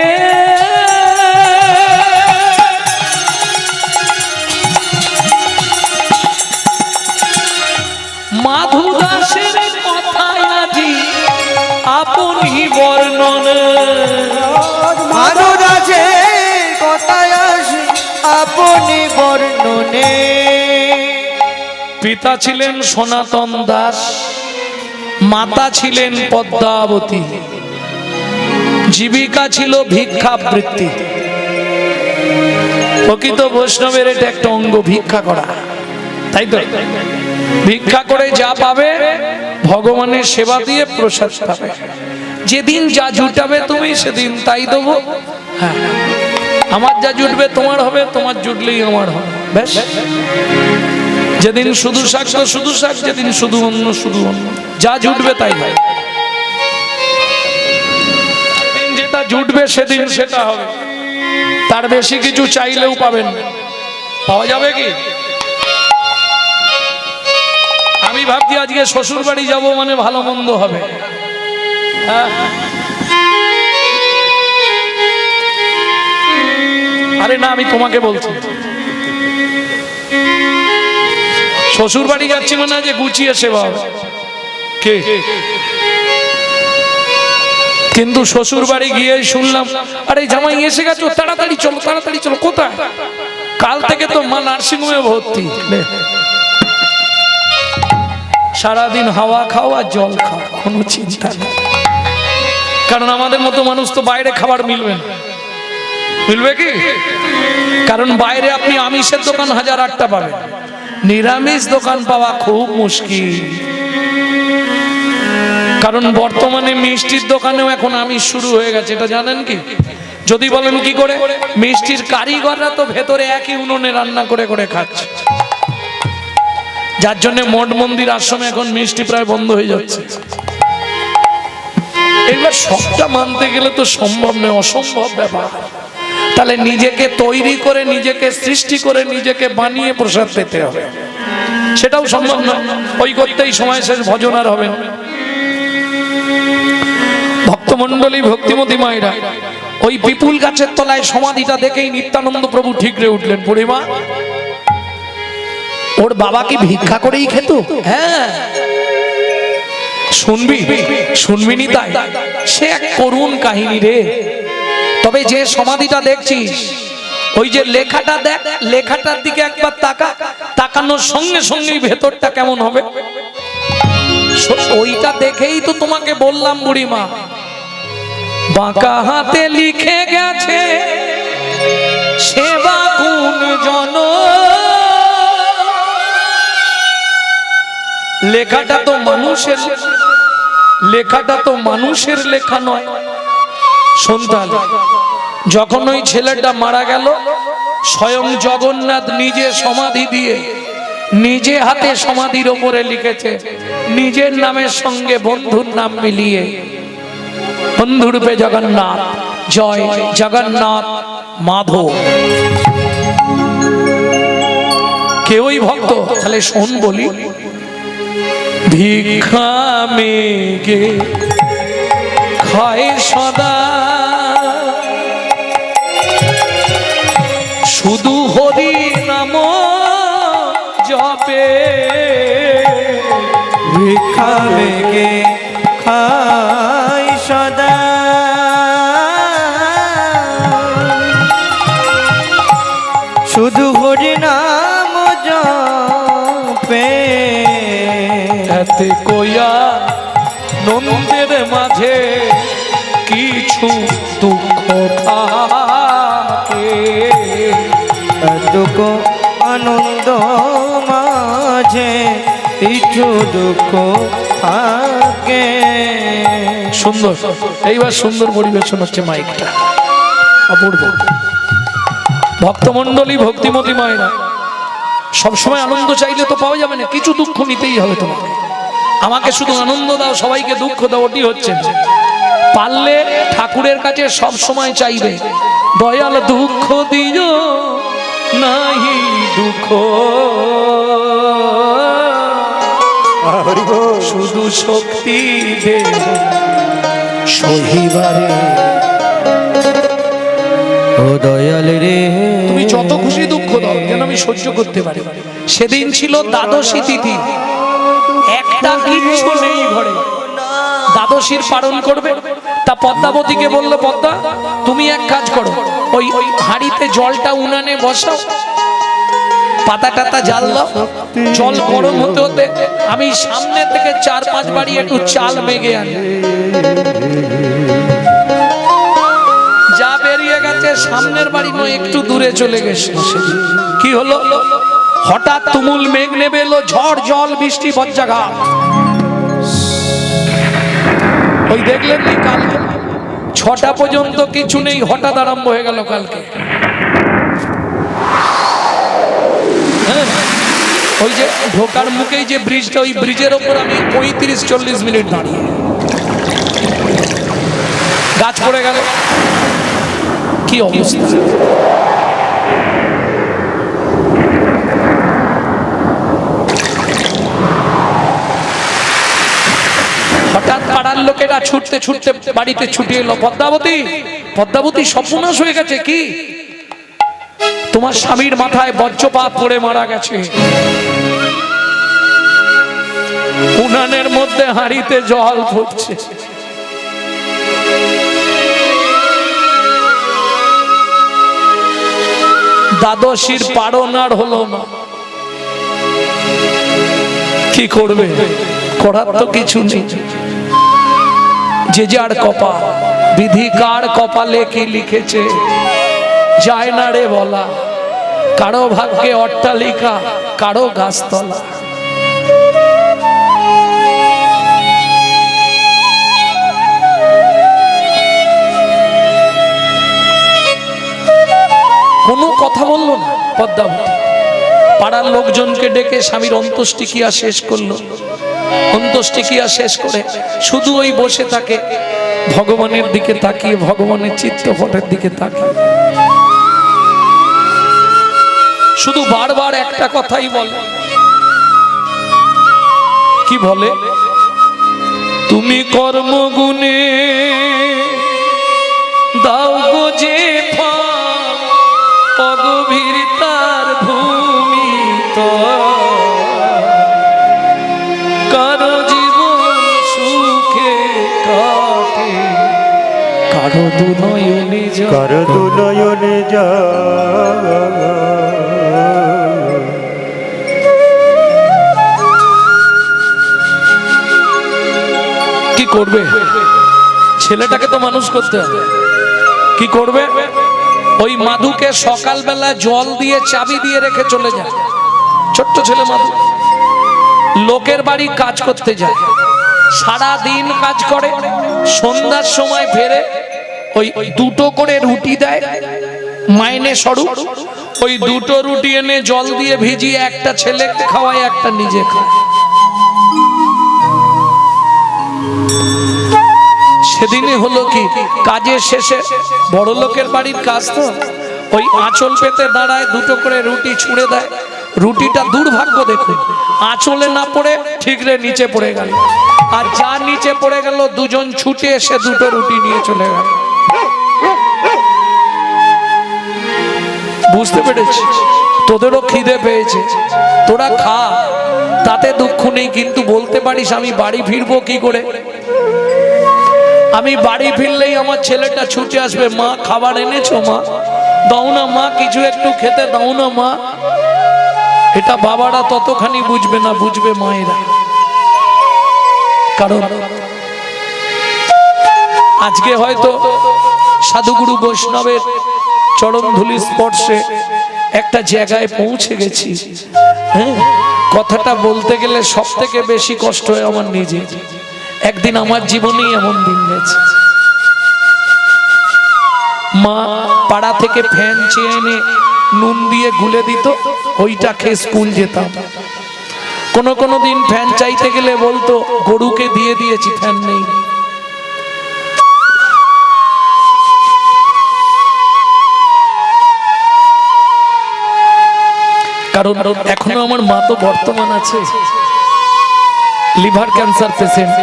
মাধু দাসের কথায় আজি আপনি বর্ণন, মাধু দাসের কথায় আসি আপনি বর্ণনে। পিতা ছিলেন সনাতন দাস, মাতা ছিলেন পদ্মাবতী, জীবিকা ছিল ভিক্ষাবৃত্তি। প্রকৃত বৈষ্ণবের এটা একটা অঙ্গ, ভিক্ষা করা, তাই তো? ভিক্ষা করে যা পাবে ভগবানের সেবা দিয়ে প্রসাদ পাবে। যেদিন যা জুটাবে তুমি সেদিন তাই দেবো। হ্যাঁ, আমার যা জুটবে তোমার হবে, তোমার জুটলেই আমার হবে, বেশ। যেদিন শুধু শাক তো শুধু শাক, যেদিন শুধু অন্ন শুধু অন্ন, যা জুটবে তাই হয়। যেটা জুটবে সেদিন সেটা হবে, তার বেশি কিছু চাইলেও পাবেন না। পাওয়া যাবে কি? আমি ভাবছি আজকে শ্বশুর বাড়ি যাবো, মানে ভালো মন্দ হবে। আরে না, আমি তোমাকে বলছি, শ্বশুর বাড়ি যাচ্ছি মানে যে গুছিয়ে সেবা হবে। কে? কিন্তু শ্বশুর বাড়ি গিয়ে শুনলাম, আরে জামাই এসে গেছো, তাড়াতাড়ি চলো, তাড়াতাড়ি চলো। কোথায়? কাল থেকে তো মা নার্সিংহোমে ভর্তি। সারাদিন হাওয়া খাও আর জল খাও, কোনো চিন্তা নেই। কারণ আমাদের মতো মানুষ তো বাইরে খাবার মিলবে না। মিলবে কি? কারণ বাইরে আপনি আমিষের দোকান 1008টা পাবেন, নিরামিষ দোকান পাওয়া খুব মুশকিল। কারণ বর্তমানে মিষ্টির দোকানেও এখন আমিষ শুরু হয়ে গেছে, এটা জানেন কি? যদি বলেন কি করে, মিষ্টির কারিগররা তো ভেতরে একই উনুনে রান্না করে করে খাচ্ছে, যার জন্য মঠ মন্দির আশ্রমে এখন মিষ্টি প্রায় বন্ধ হয়ে যাচ্ছে। এবার সবটা মানতে গেলে তো সম্ভব নয়, অসম্ভব ব্যাপার। তাহলে নিজেকে তৈরি করে, নিজেকে সৃষ্টি করে, নিজেকে বানিয়ে প্রসাদ পেতে হবে। সেটাও সম্ভব নয়, ওই করতেই সময় শেষ, ভজন আর হবে না। ভক্তমণ্ডলী, ভক্তিমতী মায়েরা, ওই পিপুল গাছের তলায় সমাধিটা দেখেই নিত্যানন্দ প্রভু ঠিকরে উঠলেন। বুড়িমা, ওর বাবা কি ভিক্ষা করেই খেত? হ্যাঁ, শুনবি শুনবিনি? তাই সে এক করুণ কাহিনী রে। তবে যে সমাধিটা দেখছিস, ওই যে লেখাটা দেখ, লেখাটার দিকে একবার তাকা, তাকানোর সঙ্গে সঙ্গেই ভেতরটা কেমন হবে ওইটা দেখেই তো তোমাকে বললাম বুড়িমা, বাঁকা হাতে লিখে গেছে সেবা কোন জন। লেখাটা তো মানুষের, লেখাটা তো মানুষের লেখা নয়। সন্তান যখন ওই ছেলেটা মারা গেল, স্বয়ং জগন্নাথ নিজে সমাধি দিয়ে নিজে হাতে সমাধির ওপরে লিখেছে নিজের নামের সঙ্গে বন্ধুর নাম মিলিয়ে, বন্ধুরূপে জগন্নাথ, জয় জগন্নাথ মাধব। কেউই ভক্ত। তাহলে শোন বলি, ভিক্ষা মেগে খায় সদা, শুধু হরি নাম জপে। ভিক্ষা মেগে খায় সদা, শুধু হরি নাম জপে। এতে কইয়া নন্দের মাঝে কিছু দুঃখ থাকে, দুঃখ আনন্দ মাঝে কিছু দুঃখ থাকে। সুন্দর, এইবার সুন্দর পরিবেশন হচ্ছে মাইকটা, অপূর্ব। ভক্তমণ্ডলী, ভক্তিমতী মায়েরা, সবসময় আনন্দ চাইলে তো পাওয়া যাবে না, কিছু দুঃখ নিতেই হবে তোমাকে। আমাকে শুধু আনন্দ দাও, সবাইকে দুঃখ দাও, ওটি হচ্ছে না। পারলে ঠাকুরের কাছে সব সময় চাইবে, দয়াল দুঃখ দিও নাহি দুঃখ, শুধু শক্তি দে সহিবারে। ও দয়াল রে, তুমি যত খুশি দুঃখ দাও, যেন আমি সহ্য করতে পারি। সেদিন ছিল দ্বাদশী তিথি, একটা কিচ্ছু নেই ঘরে, দ্বাদশীর পালন করবে। তা পদ্মাবতীকে বললো, পদ্মা তুমি এক কাজ করো, ওই হাঁড়িতে জলটা উনানে বসাও, পাতা টাতা জাল দাও, জল গরম হতে হতে আমি সামনে থেকে 4-5 বাড়ি একটু চাল মেঘে আনি। যা বেরিয়ে গেছে সামনের বাড়ি নয়, একটু দূরে চলে গেছে। কি হলো? হঠাৎ তুমুল মেঘ নেমে এলো, ঝড় জল বৃষ্টি বজ্রাঘাত। ওই দেখলেন নি কালকে 6টা পর্যন্ত কিছু নেই, হঠাৎ আরম্ভ হয়ে গেল কালকে। ওই যে ঢোকার মুখেই যে ব্রিজটা, ওই ব্রিজের ওপর আমি 35-40 মিনিট দাঁড়িয়ে, গাছ পড়ে গেল, কি অবস্থা। হঠাৎ পাড়ার লোকেরা ছুটতে ছুটতে বাড়িতে ছুটে এলো, পদ্মাবতী, পদ্মাবতী সর্বনাশ হয়ে গেছে। কি? তোমার স্বামীর মাথায় বজ্রপাত পড়ে মারা গেছে, উনানের মধ্যে হাঁড়িতে জল ফুটছে। দ্বাদশীর পারণ আর হলো না, কি করবে? করার তো কিছু নেই, যে যার কপাল, বিধি কার কপালে কি লিখেছে যায় না রে বলা। কারো ভাগ্যে অট্টালিকা, কারো গাছতলা। কোনো কথা বললো না পদ্মাবতী। পাড়ার লোকজনকে ডেকে স্বামীর অন্ত্যেষ্টিক্রিয়া শেষ করলো। অন্ত্যেষ্টিক্রিয়া শেষ করে শুধু ওই বসে থাকে, ভগবানের দিকে তাকিয়ে, ভগবানের চিত্রপটের দিকে তাকিয়ে শুধু বারবার একটা কথাই বলে, কি বলে, তুমি কর্মগুণে দাও গো যে ফল, অগভীরতার ভূমি তো কারো জীবন সুখে কাটে, কারো দুনয়নে যায়, কারো দুনয়নে যায়। কি করবে, ছেলেটাকে তো মানুষ করতে হবে, কি করবে, ওই মাধুকে সকালবেলা জল দিয়ে চাবি দিয়ে রেখে চলে যায়, ছোট্ট ছেলে মাধু, লোকের বাড়ি কাজ করতে যায়, সারা দিন কাজ করে, সন্ধ্যার সময় ফেরে, ওই দুটো করে রুটি দেয় মাইনে স্বরূপ, ওই দুটো রুটি এনে জল দিয়ে ভিজিয়ে একটা ছেলেকে খাওয়ায়, একটা নিজে খায়। সেদিনে হলো কি, কাজের শেষে, বড় লোকের বাড়ির কাজ তো, ওই আঁচল পেতে দাঁড়ায়, দুটো করে রুটি ছুঁড়ে দেয়, রুটিটা দুর্ভাগ্য দেখুন, আঁচলে না পড়ে ঠিকরে নিচে পড়ে গেল, আর যা নিচে পড়ে গেল দুজন ছুটে এসে দুটো রুটি নিয়ে চলে গেল। বুঝতে পেরেছি, তোদেরও খিদে পেয়েছে, তোরা খা, তাতে দুঃখ নেই, কিন্তু বলতে পারিস আমি বাড়ি ফিরবো কি করে, আমি বাড়ি ফিরলেই আমার ছেলেটা ছুটে আসবে, মা খাবার এনেছো, মা দাও না, মা কিছু একটু খেতে দাও না মা। এটা বাবারা ততখানি বুঝবে না, বুঝবে মায়েরা, কারণ আজকে হয়তো সাধুগুরু বৈষ্ণবের চরণ ধুলি স্পর্শে একটা জায়গায় পৌঁছে গেছি। হ্যাঁ, কথাটা বলতে গেলে সব থেকে বেশি কষ্ট হয় আমার নিজে, একদিন আমার জীবনেই এমন দিন গেছে, মা পাড়া থেকে ফ্যান চেয়ে এনে নুন দিয়ে গুলে দিত, ওইটা খেয়ে স্কুল যেতাম। কোনো দিন ফ্যান চাইতে গেলে বলতো গরুকে দিয়ে দিয়েছি, ফ্যান নেই। কারণ এখনো আমার মা তো বর্তমান আছে, লিভার ক্যান্সার পেশেন্ট,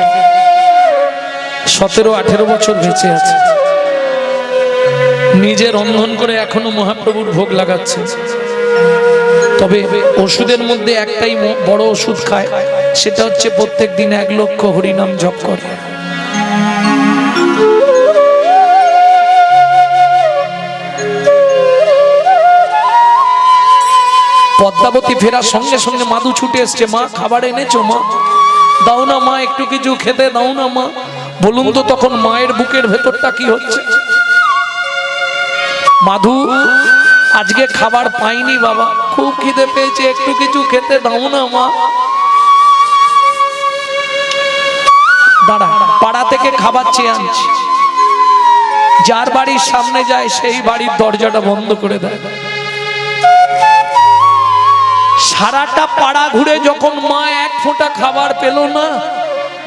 17-18 বছর বেঁচে আছে, নিজে রন্ধন করে এখনো মহাপ্রভুর ভোগ লাগাচ্ছে। তবে ওষুধের মধ্যে একটাই বড় ওষুধ খায়, সেটা হচ্ছে প্রত্যেক দিন 1 লক্ষ হরিনাম জপ করে। পদ্মাবতী ফেরার সঙ্গে সঙ্গে মাধু ছুটে এসছে, মা খাবার এনেছো, মা দাও না মা, একটু কিছু খেতে দাও না মা। বলুন তো তখন মায়ের বুকের ভেতরটা কি হচ্ছে। মাধু আজকে খাবার পাইনি বাবা, খুব খিদে পেয়েছে, একটু কিছু খেতে দাও না মা। দাঁড়া, পাড়া থেকে খাবার চেয়ে আনছি, যার বাড়ির সামনে যায় সেই বাড়ির দরজাটা বন্ধ করে দেয়। সারাটা পাড়া ঘুরে যখন মা 1 ফোঁটা খাবার পেল না,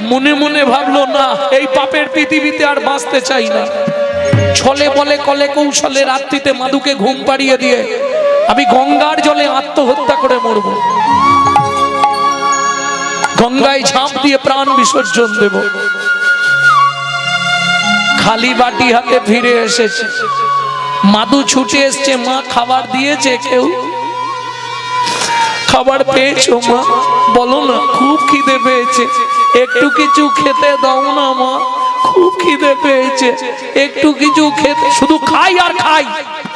মনে মনে ভাবলো না, এই পাপের পৃথিবীতে আর বাঁচতে চাই না। ছলে বলে কলে কৌশলে রাত্রিতে মাধুকে ঘুম পাড়িয়ে দিয়ে আমি গঙ্গার জলে আত্মহত্যা করে মরব, গঙ্গায় ঝাঁপ দিয়ে প্রাণ বিসর্জন দেব। খালি বাটি হাতে ফিরে এসেছে, মাধু ছুটে এসছে, মা খাবার দিয়েছে, কেউ খাবার পেয়েছো মা, বলো না, খুব খিদে পেয়েছে, একটু কিছু খেতে দাও না মা, খুব খিদে পেয়েছে, একটু কিছু খেতে। শুধু খাই আর খাই,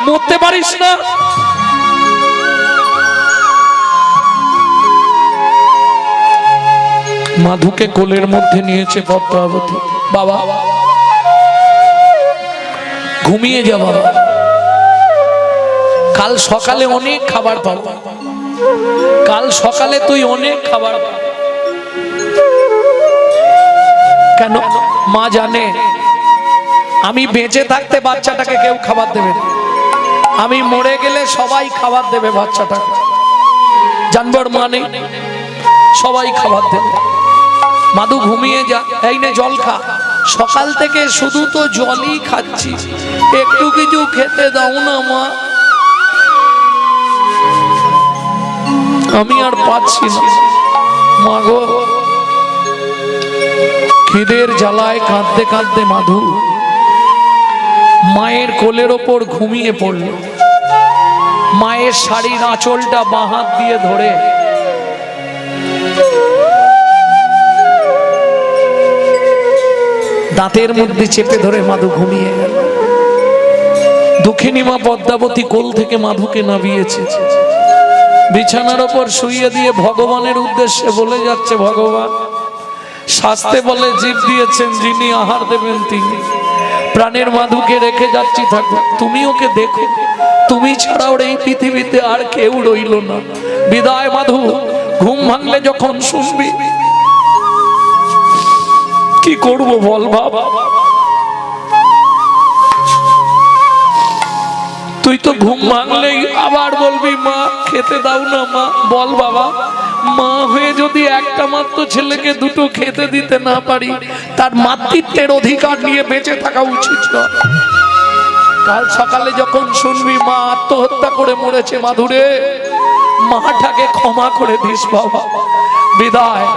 মরতে পারিস না। মাধুকে কোলের মধ্যে নিয়েছে পদ্মাবতী, বাবা ঘুমিয়ে যা বাবা, কাল সকালে অনেক খাবার পাবো, কাল সকালে তুই অনেক খাবার পাবি। কেন? মা জানে আমি বেঁচে থাকতে বাচ্চাটাকে কেউ খাবার দেবে না, আমি মরে গেলে সবাই খাবার দেবে বাচ্চাটাকে। জানবার মানে সবাই খাবার দেবে। মাধু ঘুমিয়ে যা, এই নে জল খা, সকাল থেকে শুধু তো জলই খাচ্ছি, একটু কিছু খেতে দাও না মা। আমি আর পাচ্ছি না মা গো, খিদের জ্বালায় কাঁদতে কাঁদতে মাধু মায়ের কোলের ওপর ঘুমিয়ে পড়ল। মায়ের শাড়ির আঁচলটা বাঁ হাত দিয়ে ধরে দাঁতের মধ্যে চেপে ধরে মাধু ঘুমিয়ে গেল। দুঃখিনী মা পদ্মাবতী কোল থেকে মাধুকে নামিয়েছে, বিছানার ওপর শুইয়ে দিয়ে ভগবানের উদ্দেশ্যে বলে যাচ্ছে, ভগবান শাস্তে বলে জীব দিয়েছেন যিনি, আহার দেবেন তিনি। প্রাণের মাধুকে রেখে যাচ্ছি, থাকো তুমি ওকে দেখো, তুমি ছাড়া ওর এই পৃথিবীতে আর কেউ রইল না। বিদায় মাধু, ঘুম ভাঙলে যখন শুনবি কি করব বল বাবা। তুই তো ঘুম ভাঙলেই আবার বলবি মা খেতে দাও না মা। বল বাবা, মা হয়ে যদি একটা মাত্র ছেলেকে দুটো খেতে দিতে না পারি, তার মাতৃত্বের অধিকার নিয়ে বেঁচে থাকা উচিত না। কাল সকালে যখন শুনবি মা আত্মহত্যা করে মরেছে, মাধুরে মাটাকে ক্ষমা করে দিস বাবা। বিদায়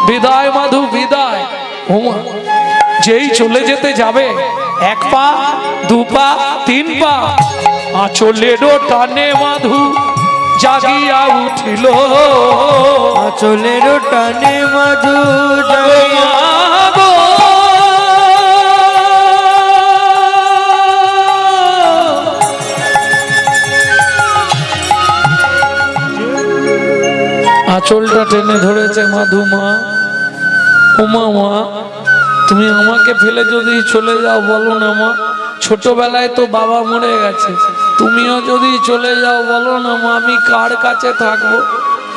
বিদায় মাধু, বিদায়। ওমা যেই চলে যেতে যাবে, এক পা দু পা তিন পা আঁচলেরও টানে মাধু জাগিয়া উঠিল। আঁচলেরও টানে মাধু জাগিয়া আঁচলটা টেনে ধরেছে মাধু। মা, ওমা মা, তুমি আমাকে ফেলে যদি চলে যাও বলো না মা। ছোটবেলায় তো বাবা মরে গেছে, তুমিও যদি চলে যাও বলো না মা, আমি কার কাছে থাকবো।